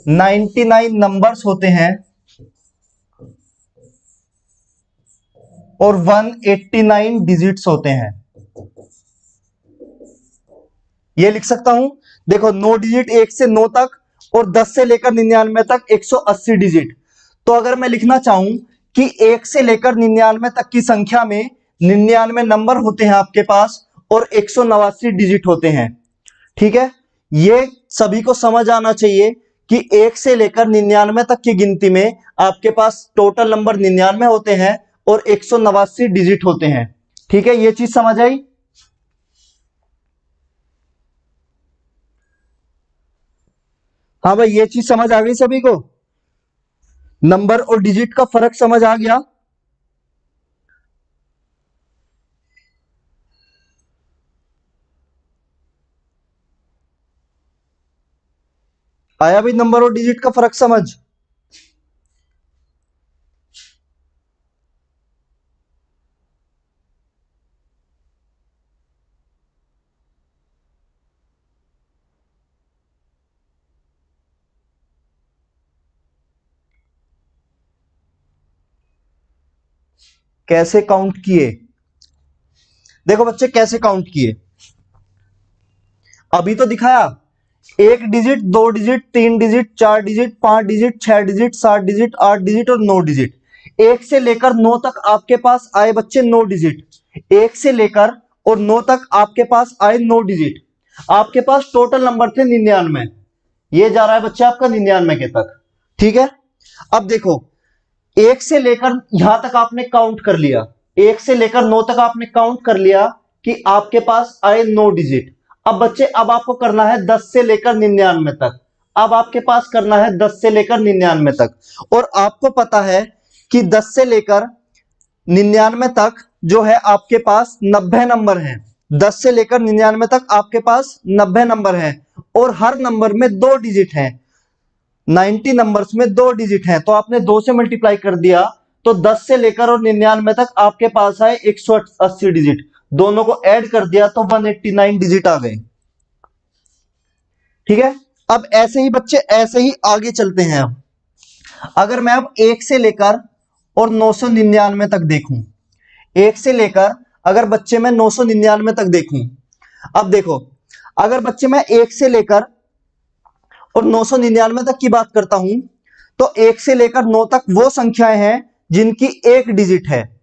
99 नंबर्स होते हैं और 189 डिजिट्स होते हैं, ये लिख सकता हूं। देखो 9 डिजिट 1 से 9 तक और 10 से लेकर 99 तक 180 डिजिट। तो अगर मैं लिखना चाहूं कि 1 से लेकर 99 तक की संख्या में 99 नंबर होते हैं आपके पास और 189 डिजिट होते हैं। ठीक है, ये सभी को समझ आना चाहिए कि 1 से लेकर 99 तक की गिनती में आपके पास टोटल नंबर 99 होते हैं और 189 डिजिट होते हैं। ठीक है, ये चीज समझ आई। हाँ भाई, ये चीज समझ आ गई सभी को, नंबर और डिजिट का फर्क समझ आ गया। आया भाई नंबर और डिजिट का फर्क समझ। कैसे काउंट किए, देखो बच्चे कैसे काउंट किए, अभी तो दिखाया 1 digit, 2 digit, 3 digit, 4 digit, 5 digit, 6 digit, 7 digit, 8 digit और 9 डिजिट। 1 से लेकर 9 तक आपके पास आए बच्चे 9 डिजिट, 1 से लेकर और 9 तक आपके पास आए 9 डिजिट, आपके पास टोटल नंबर थे 99, ये जा रहा है बच्चे आपका 99 के तक। ठीक है, अब देखो 1 से लेकर यहां तक आपने काउंट कर लिया, 1 से लेकर 9 तक आपने काउंट कर लिया कि आपके पास आए 9 डिजिट। अब बच्चे अब आपको करना है 10 से लेकर 99 तक, अब आपके पास करना है 10 से लेकर 99 तक, और आपको पता है कि 10 से लेकर 99 तक जो है आपके पास 90 नंबर हैं, 10 से लेकर 99 तक आपके पास 90 नंबर हैं, और हर नंबर में 2 डिजिट हैं, 90 नंबर्स में 2 डिजिट हैं, तो आपने 2 से मल्टीप्लाई कर दिया, तो 10 से लेकर और 99 तक आपके पास आए 180 डिजिट, दोनों को ऐड कर दिया तो 189 डिजिट आ गए। ठीक है, अब ऐसे ही बच्चे ऐसे ही आगे चलते हैं। अगर मैं अब 1 से लेकर और 999 तक देखूं, 1 से लेकर अगर बच्चे मैं 999 तक देखूं, अब देखो अगर बच्चे मैं 1 से लेकर और 999 तक की बात करता हूं, तो 1 से लेकर 9 तक वो संख्याएं हैं जिनकी एक डिजिट है,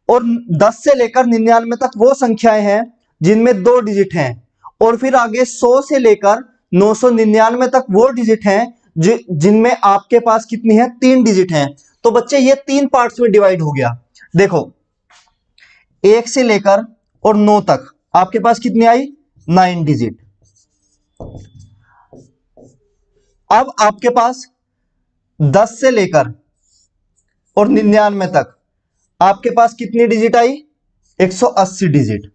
और 10 से लेकर 99 तक वो संख्याएं हैं जिनमें दो डिजिट हैं, और फिर आगे 100 से लेकर 999 तक वो डिजिट हैं जिनमें आपके पास कितनी है, 3 डिजिट हैं। तो बच्चे ये 3 पार्ट्स में डिवाइड हो गया। देखो 1 से लेकर और 9 तक आपके पास कितनी आई, 9 डिजिट। अब आपके पास 10 से लेकर और 99 तक आपके पास कितनी डिजिट आई, 180 डिजिट।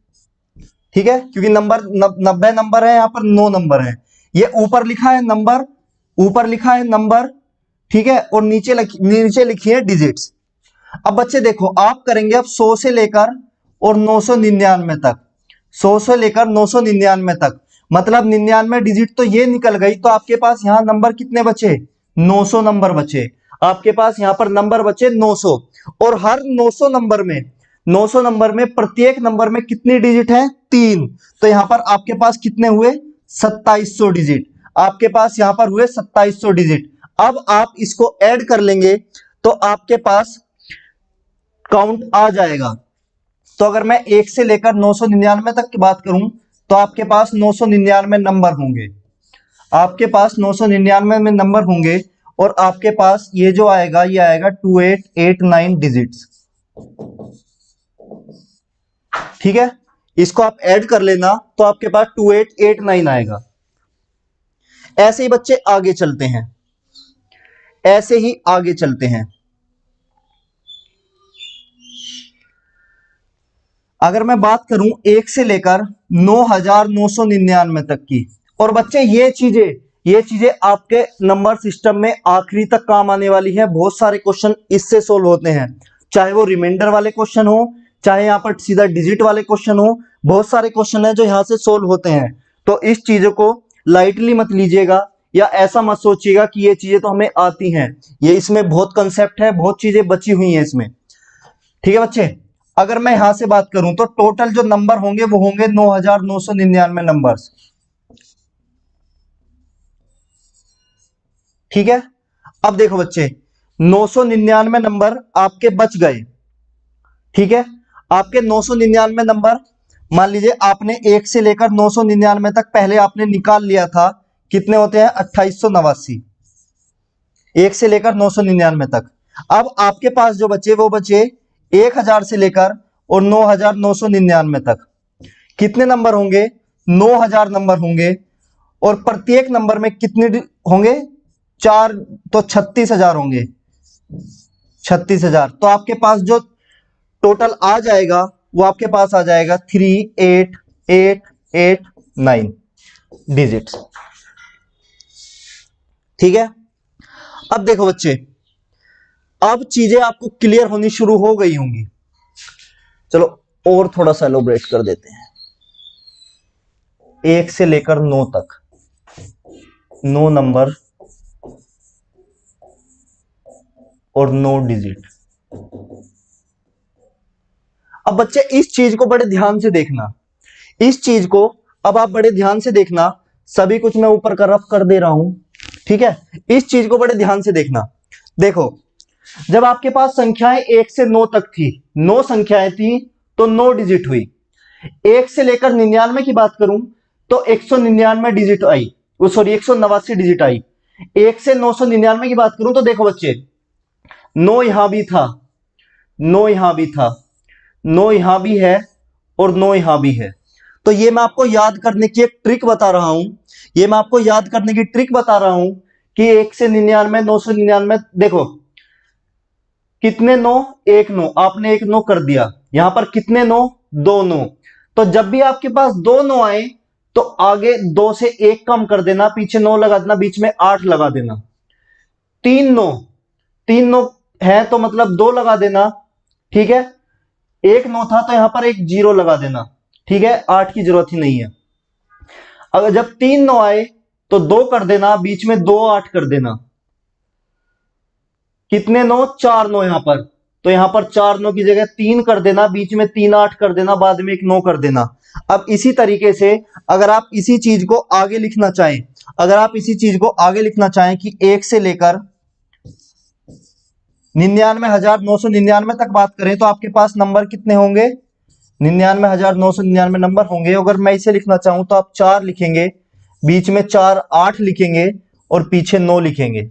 ठीक है, क्योंकि नंबर 90 नंबर है, यहां पर 9 नंबर है। ये ऊपर लिखा है नंबर, ऊपर लिखा है नंबर, ठीक है, और नीचे लिखी है डिजिट्स। अब बच्चे देखो आप करेंगे अब 100 से लेकर और 999 तक, 100 से लेकर 999 तक, मतलब 99 डिजिट तो ये निकल गई, तो आपके पास यहां नंबर कितने बचे, 900 नंबर बचे। आपके पास यहां पर नंबर बचे 900, और हर 900 नंबर में, 900 नंबर में प्रत्येक नंबर में कितनी डिजिट है, 3। तो यहां पर आपके पास कितने हुए, 2700 डिजिट। आपके पास यहां पर हुए 2700 डिजिट। अब आप इसको ऐड कर लेंगे तो आपके पास काउंट आ जाएगा। तो अगर मैं 1 से लेकर 999 तक की बात करूं, तो आपके पास 999 नंबर होंगे, आपके पास 999 में नंबर होंगे, और आपके पास ये जो आएगा ये आएगा 2889 डिजिट्स। ठीक है, इसको आप ऐड कर लेना तो आपके पास 2889 आएगा। ऐसे ही बच्चे आगे चलते हैं, ऐसे ही आगे चलते हैं। अगर मैं बात करूं 1 से लेकर 9999 तक की, और बच्चे ये चीजें आपके नंबर सिस्टम में आखिरी तक काम आने वाली है। बहुत सारे क्वेश्चन इससे सोल्व होते हैं, चाहे वो रिमाइंडर वाले क्वेश्चन हो, चाहे यहां पर सीधा डिजिट वाले क्वेश्चन हो, बहुत सारे क्वेश्चन हैं जो यहां से सोल्व होते हैं। तो इस चीजों को लाइटली मत लीजिएगा, या ऐसा मत सोचिएगा कि ये चीजें तो हमें आती हैं। ये इसमें बहुत कंसेप्ट है, बहुत चीजें बची हुई हैं इसमें। ठीक है बच्चे, अगर मैं यहां से बात करूं तो टोटल जो नंबर होंगे वो होंगे 9999 नंबर्स। ठीक है, अब देखो बच्चे 999 नंबर आपके बच गए। ठीक है, आपके 999 नंबर, मान लीजिए आपने 1 से लेकर 999 तक पहले आपने निकाल लिया था, कितने होते हैं, 2889, 1 से लेकर 999 तक। अब आपके पास जो बचे वो बचे 1000 से लेकर और 9999 तक। कितने नंबर होंगे, 9000 नंबर होंगे, और प्रत्येक नंबर में कितने होंगे, 4, तो 36000 होंगे, 36000। तो आपके पास जो टोटल आ जाएगा वो आपके पास आ जाएगा 38889 डिजिट्स। ठीक है, अब देखो बच्चे, अब चीजें आपको क्लियर होनी शुरू हो गई होंगी। चलो और थोड़ा सा एलोब्रेट कर देते हैं। 1 से लेकर 9 तक 9 नंबर और 9 डिजिट। अब बच्चे इस चीज को बड़े ध्यान से देखना, इस चीज को अब आप बड़े ध्यान से देखना। सभी कुछ मैं ऊपर का रफ कर दे रहा हूं, ठीक है, इस चीज को बड़े ध्यान से देखना। देखो जब आपके पास संख्याएं 1 से 9 तक थी, 9 संख्याएं थी, तो 9 डिजिट हुई। 1 से लेकर 99 की बात करूं तो 199 digit I, sorry 189 digit I. 1 से 999 की बात करूं तो देखो बच्चे 9 यहां भी था, 9 यहां भी था, 9 यहां भी है, और 9 यहां भी है। तो ये मैं आपको याद करने की एक ट्रिक बता रहा हूं, ये मैं आपको याद करने की ट्रिक बता रहा हूं कि 1 से 99, 999, देखो कितने 9, 1 9, आपने 1 9 कर दिया। यहां पर कितने 9, 2 9। तो जब भी आपके पास 2 9 आए तो आगे 2 से 1 कम कर देना, पीछे 9 लगा देना, बीच में 8 लगा देना। 3 9, 3 9 है तो मतलब 2 लगा देना, ठीक है। 1 9 था तो यहां पर एक 0 लगा देना, ठीक है, 8 की जरूरत ही नहीं है। अगर जब 3 9 आए तो 2 कर देना, बीच में 2 8 कर देना, कितने नो, 4 नो यहां पर, तो यहां पर 4 नो की जगह 3 कर देना, बीच में 3 8 कर देना, बाद में एक 9 कर देना। अब इसी तरीके से अगर आप इसी चीज को आगे लिखना चाहें, अगर आप इसी चीज को आगे लिखना चाहें कि 1 से लेकर 99,999 तक बात करें, तो आपके पास नंबर कितने होंगे, 99,999 नंबर होंगे। अगर मैं इसे लिखना चाहूं तो आप 4 लिखेंगे, बीच में 4 8 लिखेंगे और पीछे 9 लिखेंगे।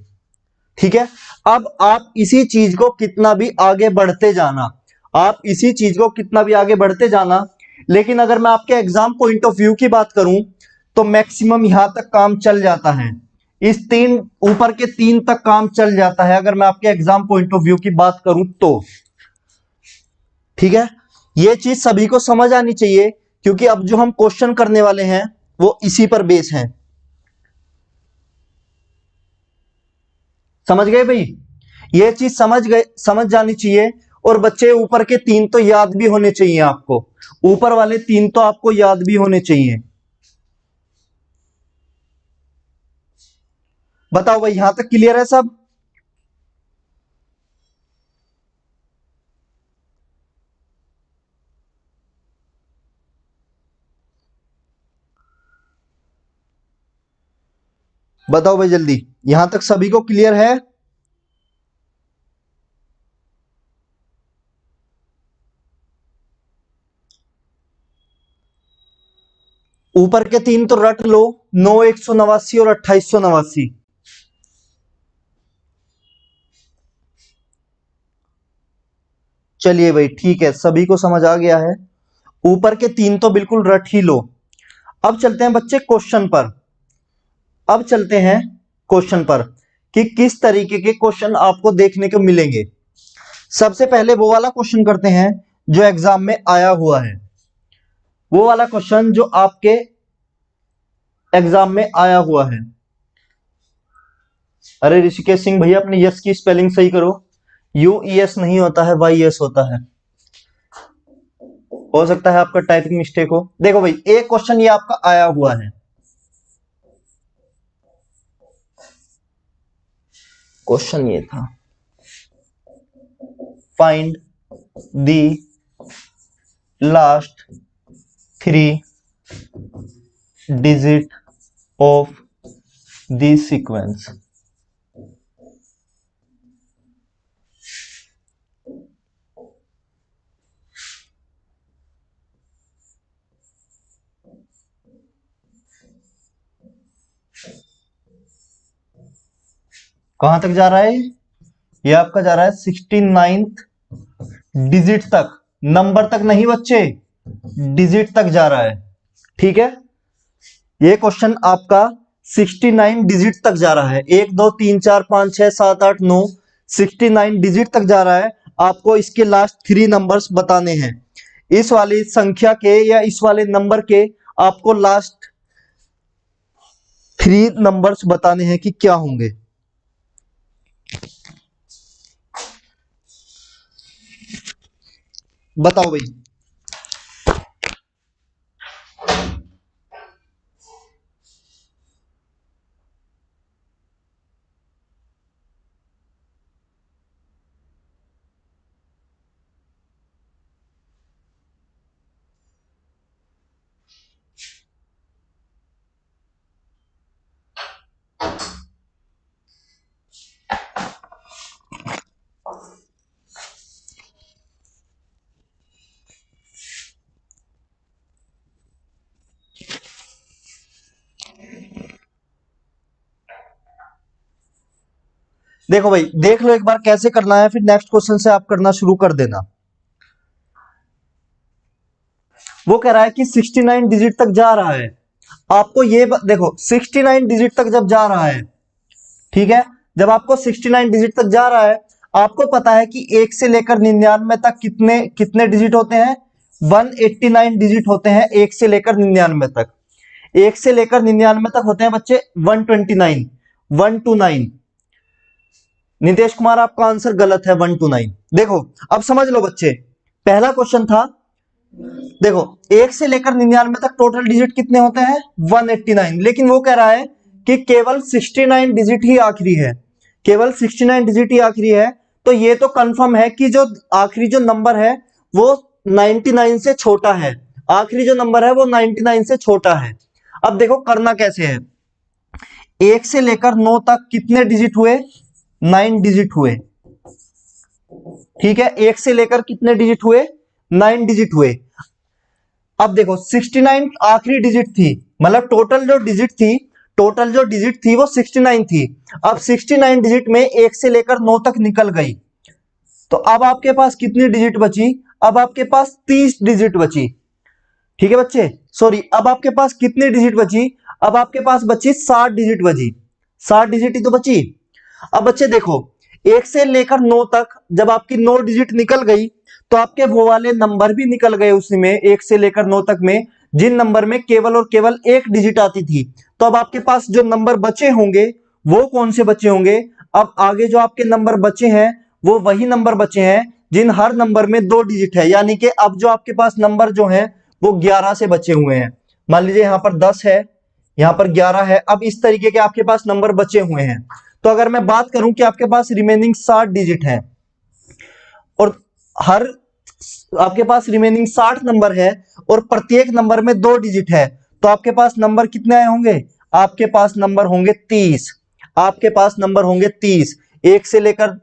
ठीक है। अब आप इसी चीज को कितना भी आगे बढ़ते जाना, आप इसी चीज को कितना भी आगे बढ़ते जाना, लेकिन अगर मैं आपके एग्जाम पॉइंट ऑफ व्यू की बात करूं तो मैक्सिमम यहां तक काम चल जाता है, इस 3 ऊपर के 3 तक काम चल जाता है, अगर मैं आपके एग्जाम पॉइंट ऑफ व्यू की बात करूं तो। ठीक है, यह चीज सभी को समझ आनी चाहिए, क्योंकि अब जो हम क्वेश्चन करने वाले हैं वो इसी पर बेस हैं। समझ गए भाई, ये चीज समझ जानी चाहिए। और बच्चे ऊपर के 3 तो याद भी होने चाहिए आपको, ऊपर वाले 3 तो आपको याद भी होने चाहिए। बताओ भाई, यहां तक क्लियर है सब? बताओ भाई जल्दी, यहां तक सभी को क्लियर है? ऊपर के 3 तो रट लो, 9 189 और 2889। चलिए भाई ठीक है, सभी को समझ आ गया है, ऊपर के 3 तो बिल्कुल रट ही लो। अब चलते हैं बच्चे क्वेश्चन पर, अब चलते हैं क्वेश्चन पर कि किस तरीके के क्वेश्चन आपको देखने को मिलेंगे। सबसे पहले वो वाला क्वेश्चन करते हैं जो एग्जाम में आया हुआ है, वो वाला क्वेश्चन जो आपके एग्जाम में आया हुआ है। अरे ऋषिकेश सिंह भैया, अपने यस की स्पेलिंग सही करो, UES नहीं होता है, YES होता है। हो सकता है आपका टाइपिंग मिस्टेक हो। देखो भाई, एक क्वेश्चन ये आपका आया हुआ है, क्वेश्चन ये था, find the last 3 digit of the sequence. कहां तक जा रहा है ये आपका? जा रहा है 69th डिजिट तक, नंबर तक नहीं बच्चे, डिजिट तक जा रहा है। ठीक है, ये क्वेश्चन आपका 69 डिजिट तक जा रहा है, 1 2 3 4 5 6 7 8 9, 69 डिजिट तक जा रहा है। आपको इसके लास्ट 3 नंबर्स बताने हैं, इस वाली संख्या के या इस वाले नंबर के आपको लास्ट 3 नंबर्स बताने हैं कि क्या होंगे। बताओ भाई। देखो भाई, देख लो एक बार कैसे करना है, फिर नेक्स्ट क्वेश्चन से आप करना शुरू कर देना। वो कह रहा है कि 69 डिजिट तक जा रहा है, आपको ये देखो 69 डिजिट तक जब जा रहा है, ठीक है, जब आपको 69 डिजिट तक जा रहा है, आपको पता है कि 1 से लेकर 99 तक कितने कितने डिजिट होते हैं, 189 डिजिट होते हैं 1 से लेकर 99 तक। 1 से लेकर 99 तक होते हैं बच्चे 129, 129। नितेश कुमार, आपका आंसर गलत है, 129। देखो अब समझ लो बच्चे, पहला क्वेश्चन था, देखो 1 से लेकर 99 तक टोटल डिजिट कितने होते हैं, 189, लेकिन वो कह रहा है कि केवल 69 डिजिट ही आखिरी है, केवल 69 डिजिट ही आखिरी है, तो ये तो कंफर्म है कि जो आखिरी जो नंबर है वो 99 से छोटा है। आखिरी जो नंबर है वो 99 से छोटा है। अब देखो करना कैसे है। 1 से लेकर 9 तक कितने डिजिट हुए? 9 डिजिट हुए। ठीक है, 1 से लेकर कितने डिजिट हुए? 9 डिजिट हुए। अब देखो 69 आखिरी डिजिट थी, मतलब टोटल जो डिजिट थी वो 69 थी। अब 69 डिजिट में 1 से लेकर 9 तक निकल गई, तो अब आपके पास कितनी डिजिट बची? अब आपके पास 30 डिजिट बची। ठीक है बच्चे, सॉरी, अब आपके पास कितनी डिजिट बची? अब आपके पास बची 60 डिजिट बची। 60 डिजिट ही तो बची। अब बच्चे देखो, 1 से लेकर 9 तक जब आपकी 9 डिजिट निकल गई, तो आपके वो वाले नंबर भी निकल गए उसमें 1 से लेकर 9 तक में जिन नंबर में केवल और केवल 1 डिजिट आती थी। तो अब आपके पास जो नंबर बचे होंगे वो कौन से बचे होंगे? अब आगे जो आपके नंबर बचे हैं वो वही नंबर बचे हैं जिन हर नंबर में 2 डिजिट है, यानी कि अब जो आपके पास नंबर जो है वो 11 से बचे हुए हैं। मान लीजिए यहां पर 10 है, यहां पर 11 है। अब इस तरीके के आपके पास नंबर बचे हुए हैं। तो अगर मैं बात करूं कि आपके पास रिमेनिंग 60 डिजिट है और हर आपके पास रिमेनिंग 60 नंबर है और प्रत्येक नंबर में 2 डिजिट है, तो आपके पास नंबर कितने आए होंगे? आपके पास नंबर होंगे 30। आपके पास नंबर होंगे 30। 1 से लेकर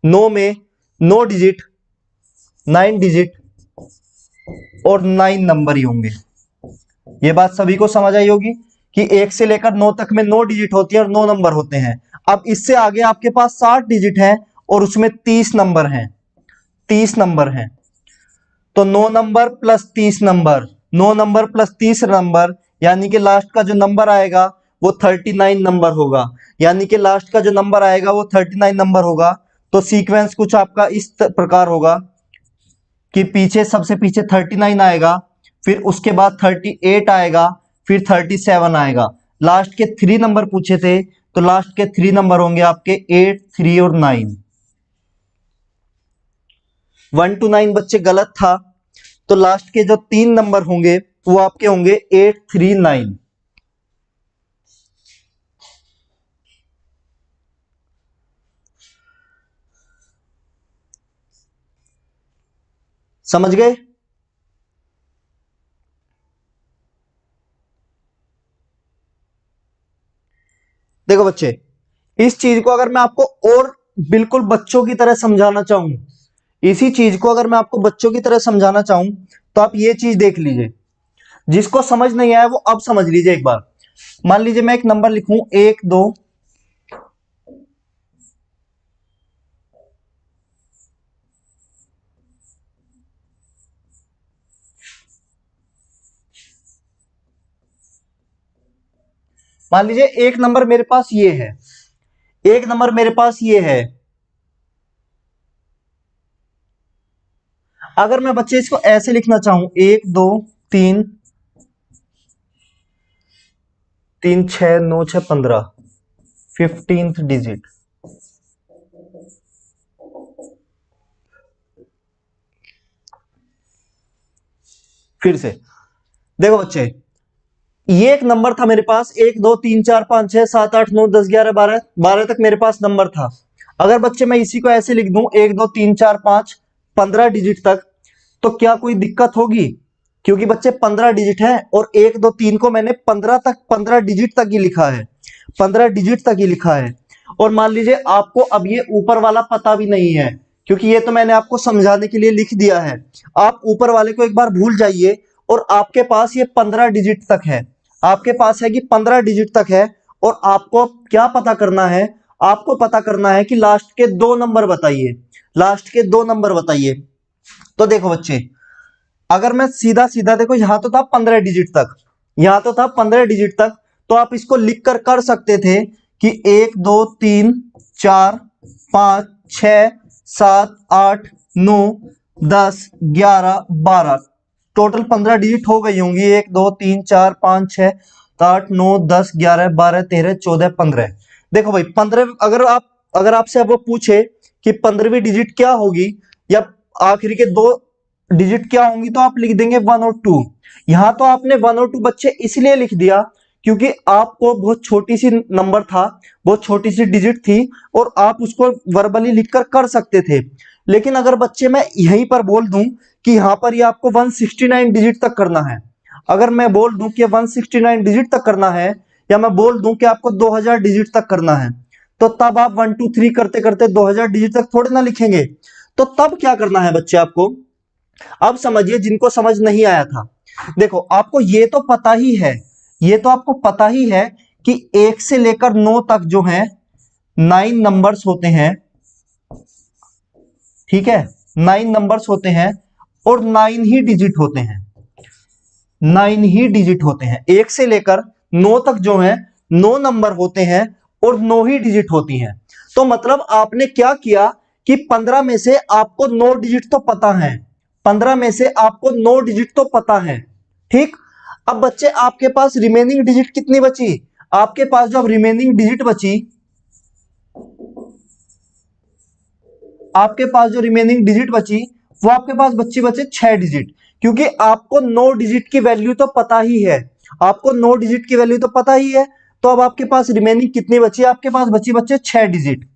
9 में 9 डिजिट, 9 डिजिट और 9 नंबर ही होंगे। ये बात सभी को समझ आई होगी कि 1 से लेकर 9 तक में 9 डिजिट होती है और 9 नंबर होते हैं। अब इससे आगे आपके पास 60 डिजिट है और उसमें 30 नंबर हैं। 30 नंबर हैं, तो 9 number plus 30 number, 9 number plus 30 number, यानी कि लास्ट का जो नंबर आएगा वो 39 नंबर होगा। यानी कि लास्ट का जो नंबर आएगा वो 39 नंबर होगा। तो सीक्वेंस कुछ आपका इस प्रकार होगा कि पीछे सबसे पीछे 39 आएगा, फिर उसके बाद 38 आएगा, फिर 37 आएगा। लास्ट के 3 नंबर पूछे थे, तो लास्ट के 3 नंबर होंगे आपके 8, 3 और 9। 1 to 9 बच्चे गलत था, तो लास्ट के जो 3 नंबर होंगे वो आपके होंगे 8, 3, 9। समझ गए? देखो बच्चे, इस चीज को अगर मैं आपको और बिल्कुल बच्चों की तरह समझाना चाहूं, इसी चीज को अगर मैं आपको बच्चों की तरह समझाना चाहूं, तो आप ये चीज देख लीजिए। जिसको समझ नहीं आया वो अब समझ लीजिए एक बार। मान लीजिए मैं एक नंबर लिखूं 1, 2, मान लीजिए एक नंबर मेरे पास ये है, एक नंबर मेरे पास ये है। अगर मैं बच्चे इसको ऐसे लिखना चाहूं 1, 2, 3, 3, 6, 9, 6, 15, 15th डिजिट। फिर से देखो बच्चे, ये एक नंबर था मेरे पास, 1, 2, 3, 4, 5, 6, 7, 8, 9, 10, 11, 12, 12 तक मेरे पास नंबर था। अगर बच्चे मैं इसी को ऐसे लिख दूं 1, 2, 3, 4, 5, 15 डिजिट तक, तो क्या कोई दिक्कत होगी? क्योंकि बच्चे 15 डिजिट है और 1, 2, 3 को मैंने 15 डिजिट तक ही लिखा है, 15 डिजिट तक ही लिखा है। और मान लीजिए आपको अब ये ऊपर वाला पता भी नहीं है, क्योंकि ये तो मैंने आपको समझाने के लिए लिख दिया है। आप ऊपर वाले को एक बार भूल जाइए और आपके पास ये 15 डिजिट तक है। आपके पास है कि 15 डिजिट तक है और आपको क्या पता करना है? आपको पता करना है कि लास्ट के 2 नंबर बताइए, लास्ट के 2 नंबर बताइए। तो देखो बच्चे, अगर मैं सीधा सीधा, देखो यहां तो था 15 डिजिट तक, यहां तो था 15 डिजिट तक, तो आप इसको लिख कर सकते थे कि 1, 2, 3, 4, 5, 6, 7, 8, 9, 10, 11, 12, टोटल 15 डिजिट हो गई होंगी। 1, 2, 3, 4, 5, 6, 8, 9, 10, 11, 12, 13, 14, 15। देखो भाई 15, अगर आपसे अब वो पूछे कि 15वीं डिजिट क्या होगी या आखिरी के 2 डिजिट क्या होंगी, तो आप लिख देंगे 1 और 2। यहां तो आपने 1 और 2 बच्चे इसलिए लिख दिया क्योंकि आपको बहुत छोटी सी नंबर था, बहुत छोटी सी डिजिट थी और आप उसको वर्बली लिखकर कर सकते थे। लेकिन अगर बच्चे मैं यहीं पर बोल दूं कि यहां पर ये आपको 169 डिजिट तक करना है, अगर मैं बोल दूं कि 169 डिजिट तक करना है, या मैं बोल दूं कि आपको 2000 डिजिट तक करना है, तो तब आप 1 2 3 करते करते 2000 डिजिट तक थोड़े ना लिखेंगे। तो तब क्या करना है बच्चे आपको, अब समझिए जिनको समझ नहीं आया था। देखो आपको ये तो पता ही है, ये तो आपको पता ही है कि 1 से लेकर 9 तक जो है 9 नंबर्स होते हैं, ठीक है, 9 नंबर्स होते हैं और 9 ही डिजिट होते हैं, 9 ही डिजिट होते हैं। 1 से लेकर 9 तक जो है 9 नंबर होते हैं और 9 ही डिजिट होती हैं। तो मतलब आपने क्या किया कि 15 में से आपको 9 डिजिट तो पता है, 15 में से आपको 9 डिजिट तो पता है, ठीक। अब बच्चे आपके पास रिमेनिंग डिजिट कितनी बची, आपके पास जब रिमेनिंग डिजिट बची, आपके पास जो रिमेनिंग डिजिट बची वो आपके पास बचे 6 डिजिट, क्योंकि आपको 9 डिजिट की वैल्यू तो पता ही है, आपको 9 डिजिट की वैल्यू तो पता ही है। तो अब आपके पास रिमेनिंग कितनी बची, आपके पास बची बच्चे 6 डिजिट।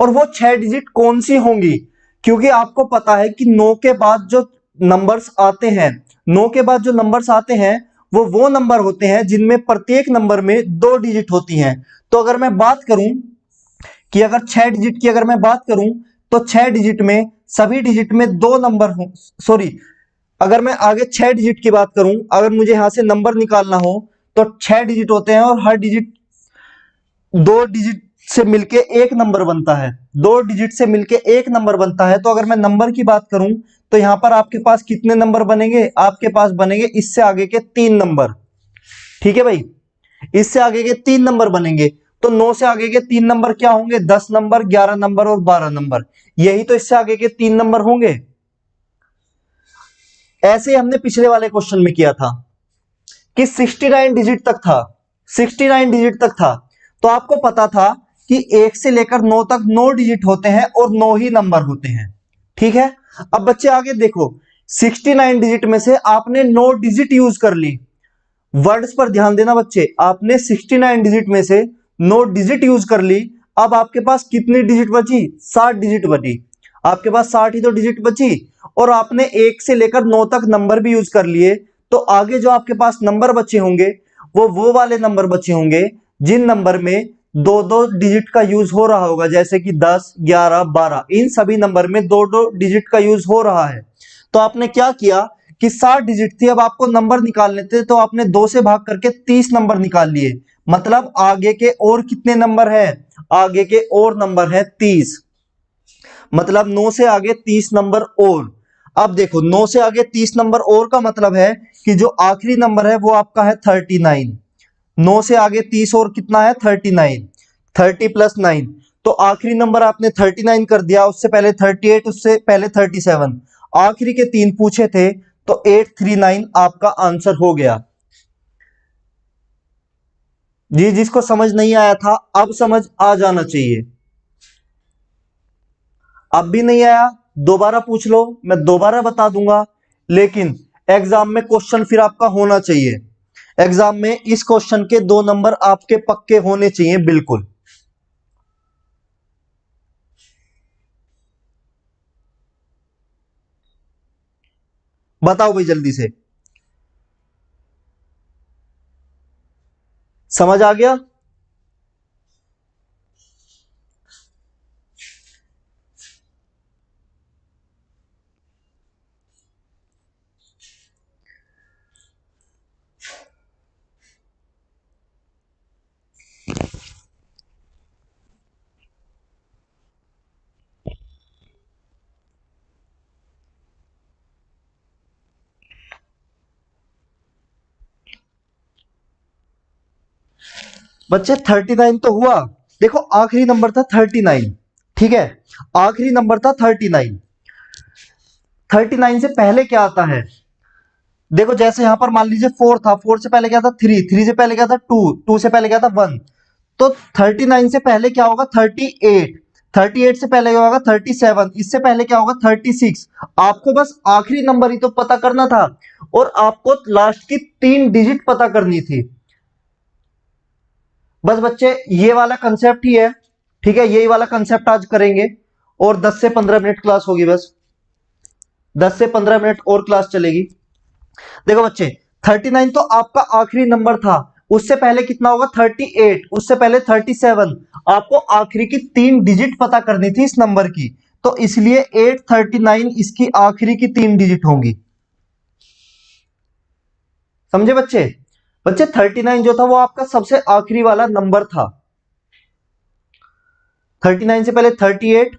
और वो 6 डिजिट कौन सी होंगी, क्योंकि आपको पता है कि 9 के बाद जो नंबर्स आते हैं, 9 के बाद जो नंबर्स आते हैं वो नंबर होते हैं जिनमें प्रत्येक नंबर में 2 डिजिट होती हैं। तो अगर मैं बात करूं कि अगर 6 डिजिट की अगर मैं बात करूं, तो 6 डिजिट में सभी डिजिट में 2 नंबर हो, सॉरी, अगर मैं आगे 6 डिजिट की बात करूं, अगर मुझे यहां से नंबर निकालना हो तो 6 डिजिट होते हैं और हर डिजिट 2 डिजिट से मिलके एक नंबर बनता है, 2 डिजिट से मिलके एक नंबर बनता है। तो अगर मैं नंबर की बात करूं तो यहां पर आपके पास कितने नंबर बनेंगे, आपके पास बनेंगे इससे आगे के 3 नंबर, ठीक है भाई, इससे आगे के 3 नंबर बनेंगे। तो 9 से आगे के 3 नंबर क्या होंगे, 10 नंबर, 11 नंबर और 12 नंबर, यही तो इससे आगे के 3 नंबर होंगे। ऐसे हमने पिछले वाले क्वेश्चन में किया था कि 69 डिजिट तक था, 69 डिजिट तक था। तो आपको पता था कि 1 से लेकर 9 तक 9 डिजिट होते हैं और 9 ही नंबर होते हैं, ठीक है। अब बच्चे आगे देखो, 69 डिजिट में से आपने 9 डिजिट यूज कर ली, वर्ड्स पर ध्यान देना बच्चे, आपने 69 डिजिट में से 9 डिजिट यूज कर ली। अब आपके पास कितनी डिजिट बची, 60 डिजिट बची, आपके पास 60 ही तो डिजिट बची। और आपने 1 से लेकर 9 तक नंबर भी यूज कर लिए, तो आगे जो आपके पास नंबर बचे होंगे वो वाले नंबर बचे होंगे जिन नंबर में 2-2 डिजिट का यूज हो रहा होगा, जैसे कि 10, 11, 12, इन सभी नंबर में 2-2 डिजिट का यूज हो रहा है। तो आपने क्या किया कि 60 डिजिट थी, अब आपको नंबर निकालने थे, तो आपने 2 से भाग करके 30 नंबर निकाल लिए। मतलब आगे के और कितने नंबर है, आगे के और नंबर है 30, मतलब 9 से आगे 30 नंबर और। अब देखो 9 से आगे 30 नंबर और का मतलब है कि जो आखिरी नंबर है वो आपका है 39। 9 से आगे 30 और कितना है 39, 30 प्लस 9, तो आखिरी नंबर आपने 39 कर दिया, उससे पहले 38, उससे पहले 37, आखिरी के 3 पूछे थे, तो 839 आपका आंसर हो गया। जी जिसको समझ नहीं आया था अब समझ आ जाना चाहिए। अब भी नहीं आया दोबारा पूछ लो, मैं दोबारा बता दूंगा, लेकिन एग्जाम में क्वेश्चन फिर आपका होना चाहिए, एग्जाम में इस क्वेश्चन के 2 नंबर आपके पक्के होने चाहिए बिल्कुल। बताओ भाई जल्दी से, समझ आ गया। बच्चे 39 तो हुआ, देखो आखिरी नंबर था 39, ठीक है, आखिरी नंबर था 39। 39 से पहले क्या आता है, देखो जैसे यहां पर मान लीजिए 4 था, 4 से पहले क्या था 3, 3 से पहले क्या था 2, 2 से पहले क्या था 1, तो 39 से पहले क्या होगा 38, 38 से पहले क्या होगा 37, इससे पहले क्या होगा 36। आपको बस आखिरी नंबर ही तो पता करना था और आपको लास्ट की 3 डिजिट पता करनी थी। बस बच्चे ये वाला कंसेप्ट ही है, ठीक है, यही वाला कंसेप्ट आज करेंगे और 10 से 15 मिनट क्लास होगी, बस 10 से 15 मिनट और क्लास चलेगी। देखो बच्चे 39 तो आपका आखिरी नंबर था, उससे पहले कितना होगा 38, उससे पहले 37, आपको आखिरी की 3 डिजिट पता करनी थी इस नंबर की, तो इसलिए 839 इसकी आखिरी की 3 डिजिट होंगी। समझे बच्चे? बच्चे 39 जो था वो आपका सबसे आखिरी वाला नंबर था। 39 से पहले 38,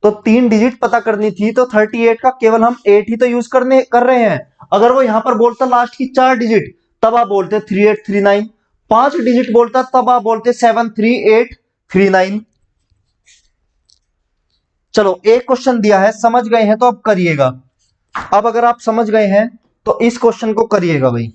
तो 3 डिजिट पता करनी थी, तो 38 का केवल हम 8 ही तो यूज कर रहे हैं। अगर वो यहां पर बोलता लास्ट की 4 डिजिट, तब आप बोलते 3839। 5 डिजिट बोलता तब आप बोलते 73839। चलो एक क्वेश्चन दिया है, समझ गए हैं तो अब करिएगा। अब अगर आप समझ गए हैं तो इस क्वेश्चन को करिएगा भाई।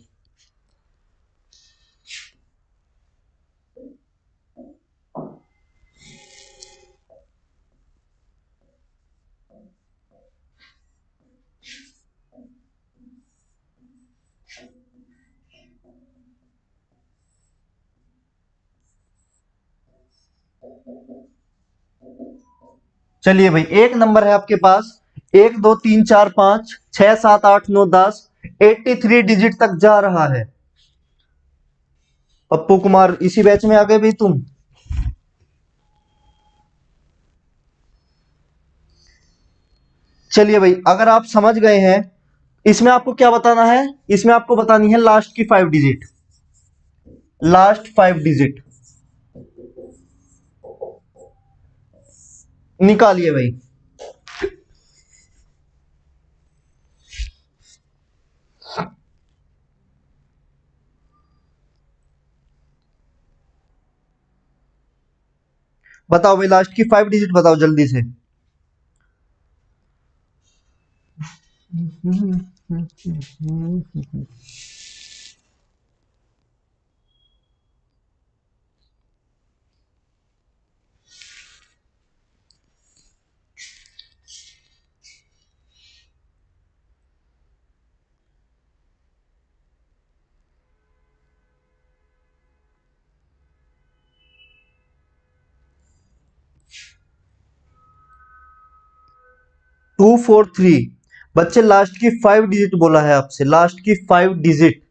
चलिए भाई, एक नंबर है आपके पास, 1 2 3 4 5 6 7 8 9 10, 83 डिजिट तक जा रहा है। पप्पू कुमार इसी बैच में आ गए भाई तुम। चलिए भाई, अगर आप समझ गए हैं, इसमें आपको क्या बताना है, इसमें आपको बतानी है लास्ट की 5 डिजिट, लास्ट 5 डिजिट निकालिए भाई। बताओ भाई, लास्ट की 5 डिजिट बताओ जल्दी से। 243। बच्चे लास्ट की 5 डिजिट बोला है आपसे, लास्ट की 5 डिजिट।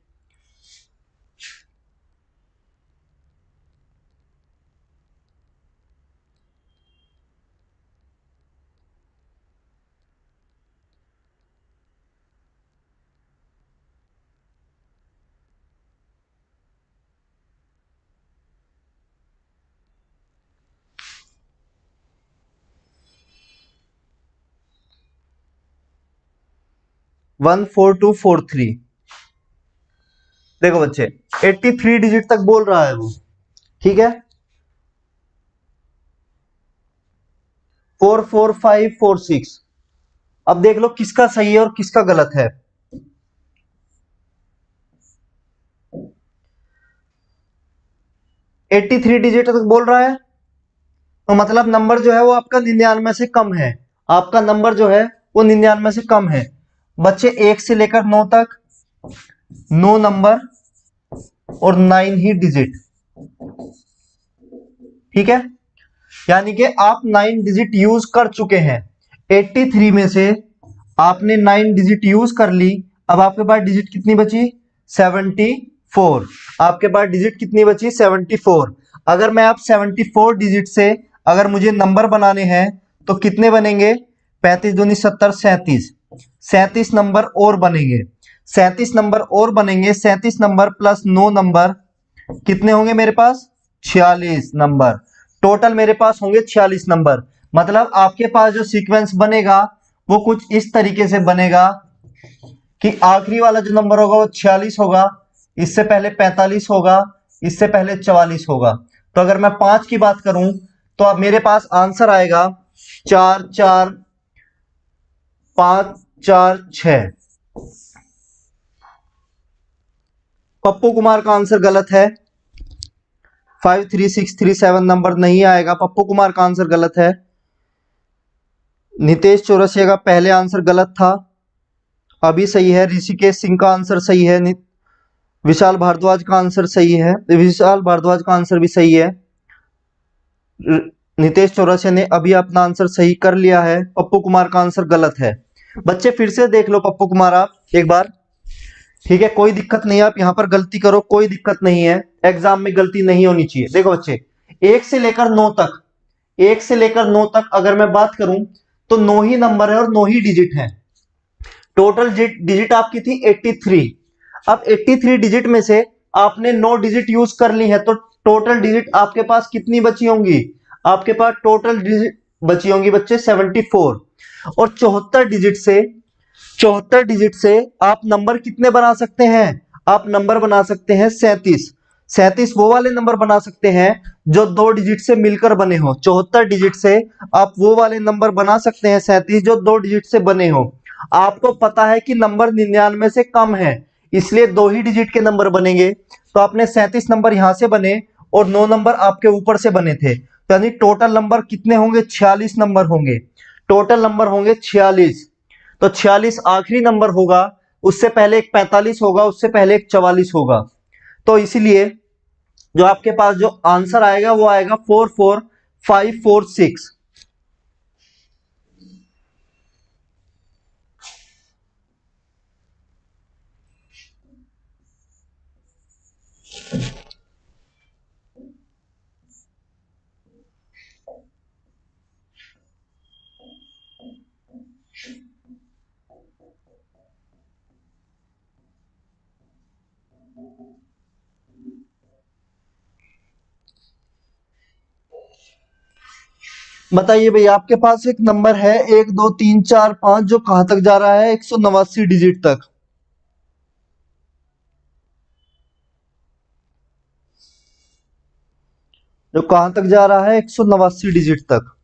वन 4243। देखो बच्चे 83 डिजिट तक बोल रहा है वो, ठीक है। 44546। अब देख लो किसका सही है और किसका गलत है। 83 डिजिट तक बोल रहा है, तो मतलब नंबर जो है वो आपका 99 से कम है, आपका नंबर जो है वो 99 से कम है। बच्चे 1 से लेकर 9 तक 9 नंबर और 9 ही डिजिट, ठीक है। यानी कि आप 9 डिजिट यूज कर चुके हैं। 83 में से आपने 9 डिजिट यूज कर ली, अब आपके पास डिजिट कितनी बची 74। आपके पास डिजिट कितनी बची 74। अगर मैं आप 74 डिजिट से अगर मुझे नंबर बनाने हैं तो कितने बनेंगे, 35 दूनी 70, 37, 37 नंबर और बनेंगे। 37 नंबर और बनेंगे, 37 नंबर प्लस 9 नंबर कितने होंगे मेरे पास 46 नंबर। टोटल मेरे पास होंगे 46 नंबर। मतलब आपके पास जो सीक्वेंस बनेगा वो कुछ इस तरीके से बनेगा कि आखिरी वाला जो नंबर होगा वो 46 होगा, इससे पहले 45 होगा, इससे पहले 44 होगा। तो अगर मैं 5 की बात करूं तो अब मेरे पास आंसर आएगा 4 4 5 4 6। पप्पू कुमार का आंसर गलत है, 53637 नंबर नहीं आएगा, पप्पू कुमार का आंसर गलत है। नितेश चौरसिया का पहले आंसर गलत था, अभी सही है। ऋषिकेश सिंह का आंसर सही है। विशाल भारद्वाज का आंसर सही है, विशाल भारद्वाज का आंसर भी सही है। नितेश चौरसिया ने अभी अपना आंसर सही कर लिया है। पप्पू कुमार का आंसर गलत है। बच्चे फिर से देख लो पप्पू कुमार आप एक बार, ठीक है, कोई दिक्कत नहीं है, आप यहां पर गलती करो, कोई दिक्कत नहीं है, एग्जाम में गलती नहीं होनी चाहिए। देखो बच्चे, एक से लेकर नौ तक, एक से लेकर नौ तक अगर मैं बात करूं तो नौ ही नंबर है और नौ ही डिजिट है। टोटल डिजिट आपकी थी 83। अब 83 डिजिट में से आपने 9 डिजिट यूज कर ली है, तो टोटल डिजिट आपके पास कितनी बची होंगी? आपके पास टोटल डिजिट बची होंगी बच्चे 74। और 74 डिजिट से आप नंबर कितने बना सकते हैं? आप नंबर बना सकते हैं 37। 37 वो वाले नंबर बना सकते हैं जो 2 डिजिट से मिलकर बने हो। 74 डिजिट से आप वो वाले नंबर बना सकते हैं 37 जो 2 डिजिट से बने हो। आपको पता है कि नंबर 99 से कम है, इसलिए 2 ही डिजिट के नंबर बनेंगे। तो आपने 37 नंबर यहां से बने और 9 नंबर आपके ऊपर से बने थे, तो यानी टोटल नंबर कितने होंगे? 46 नंबर होंगे। टोटल नंबर होंगे 46। तो 46 आखिरी नंबर होगा, उससे पहले एक 45 होगा, उससे पहले एक 44 होगा। तो इसीलिए जो आपके पास जो आंसर आएगा वो आएगा 44546। बताइए भाई, आपके पास एक नंबर है 1 2 3 4 5 जो कहां तक जा रहा है? 189 डिजिट तक। जो कहां तक जा रहा है? 189 डिजिट तक।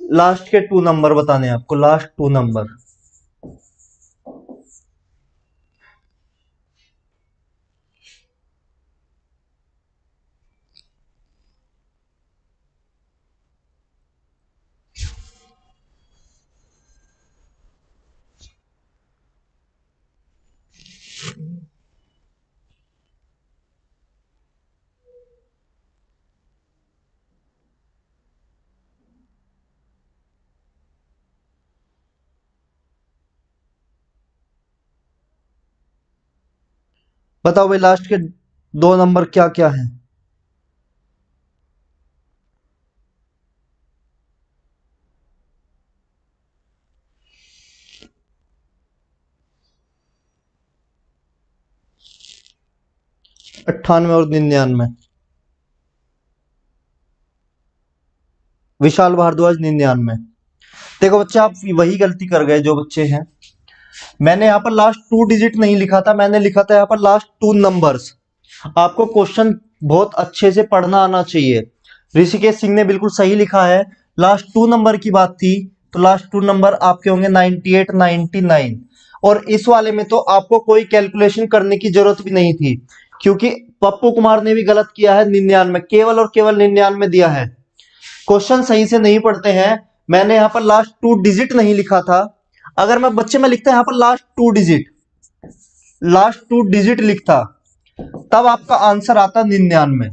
लास्ट के 2 नंबर बताने हैं आपको, लास्ट 2 नंबर। बताओ भाई, लास्ट के 2 नंबर क्या क्या हैं? 98 और 99। विशाल भारद्वाज 99। देखो बच्चे, आप वही गलती कर गए जो बच्चे हैं। मैंने यहाँ पर लास्ट 2 डिजिट नहीं लिखा था, मैंने लिखा था यहाँ पर लास्ट 2 नंबर्स। आपको क्वेश्चन बहुत अच्छे से पढ़ना आना चाहिए। ऋषिकेश सिंह ने बिल्कुल सही लिखा है, लास्ट 2 नंबर की बात थी, तो लास्ट 2 नंबर आपके होंगे 98 99। और इस वाले में तो आपको कोई कैलकुलेशन करने की जरूरत भी नहीं थी, क्योंकि पप्पू कुमार ने भी गलत किया है, 99 केवल और केवल 99 दिया है। क्वेश्चन सही से नहीं पढ़ते हैं। मैंने यहाँ पर लास्ट 2 डिजिट नहीं लिखा था। अगर मैं बच्चे में लिखता यहाँ पर लास्ट 2 डिजिट, लास्ट 2 डिजिट लिखता, तब आपका आंसर आता 99।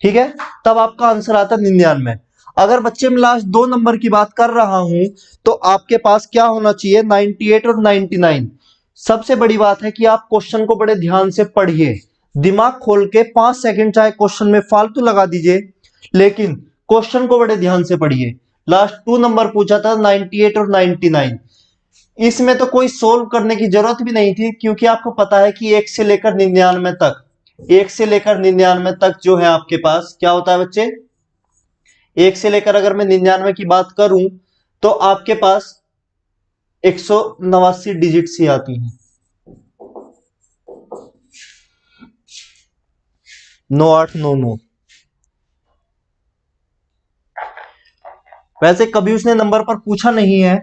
ठीक है, तब आपका आंसर आता 99। अगर बच्चे में लास्ट 2 नंबर की बात कर रहा हूं, तो आपके पास क्या होना चाहिए? 98 और 99। सबसे बड़ी बात है कि आप क्वेश्चन को बड़े ध्यान से पढ़िए, दिमाग खोल के 5 सेकंड चाहे क्वेश्चन में फालतू लगा दीजिए, लेकिन क्वेश्चन को बड़े ध्यान से पढ़िए। लास्ट 2 नंबर पूछा था 98 और 99। इसमें तो कोई सोल्व करने की जरूरत भी नहीं थी, क्योंकि आपको पता है कि 1 से लेकर 99 तक, 1 से लेकर 99 तक जो है आपके पास क्या होता है बच्चे? 1 से लेकर अगर मैं 99 की बात करूं तो आपके पास 189 डिजिट सी आती हैं। 9899। वैसे कभी उसने नंबर पर पूछा नहीं है,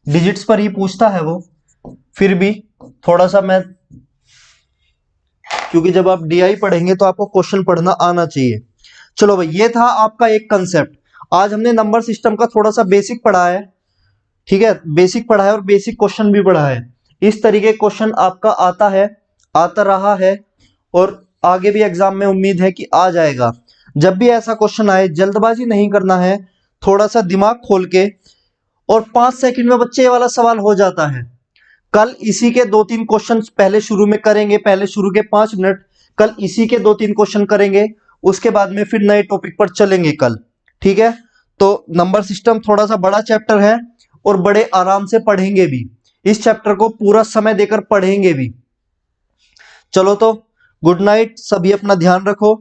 डिजिट्स पर ही पूछता है वो, फिर भी थोड़ा सा मैं, क्योंकि जब आप डीआई पढ़ेंगे तो आपको क्वेश्चन पढ़ना आना चाहिए। चलो भाई, ये था आपका एक कंसेप्ट। आज हमने नंबर सिस्टम का थोड़ा सा बेसिक पढ़ा है, ठीक है, बेसिक पढ़ा है और बेसिक क्वेश्चन भी पढ़ा है। इस तरीके क्वेश्चन आपका आता है, आता रहा है, और आगे भी एग्जाम में उम्मीद है कि आ जाएगा। जब भी ऐसा क्वेश्चन आए, जल्दबाजी नहीं करना है, थोड़ा सा दिमाग खोल के, और 5 सेकंड में बच्चे ये वाला सवाल हो जाता है। कल इसी के 2-3 क्वेश्चन पहले शुरू में करेंगे, पहले शुरू के 5 मिनट, कल इसी के 2-3 क्वेश्चन करेंगे, उसके बाद में फिर नए टॉपिक पर चलेंगे कल, ठीक है। तो नंबर सिस्टम थोड़ा सा बड़ा चैप्टर है, और बड़े आराम से पढ़ेंगे भी, इस चैप्टर को पूरा समय देकर पढ़ेंगे भी। चलो तो गुड नाइट, सभी अपना ध्यान रखो।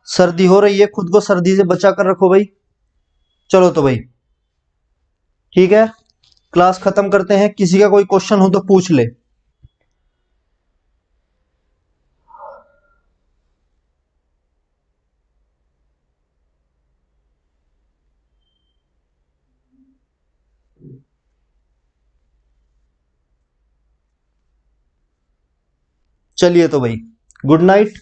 सर्दी हो रही है, खुद को सर्दी से बचा कर रखो भाई। चलो तो भाई, ठीक है, क्लास खत्म करते हैं। किसी का कोई क्वेश्चन हो तो पूछ ले। चलिए तो भाई, गुड नाइट।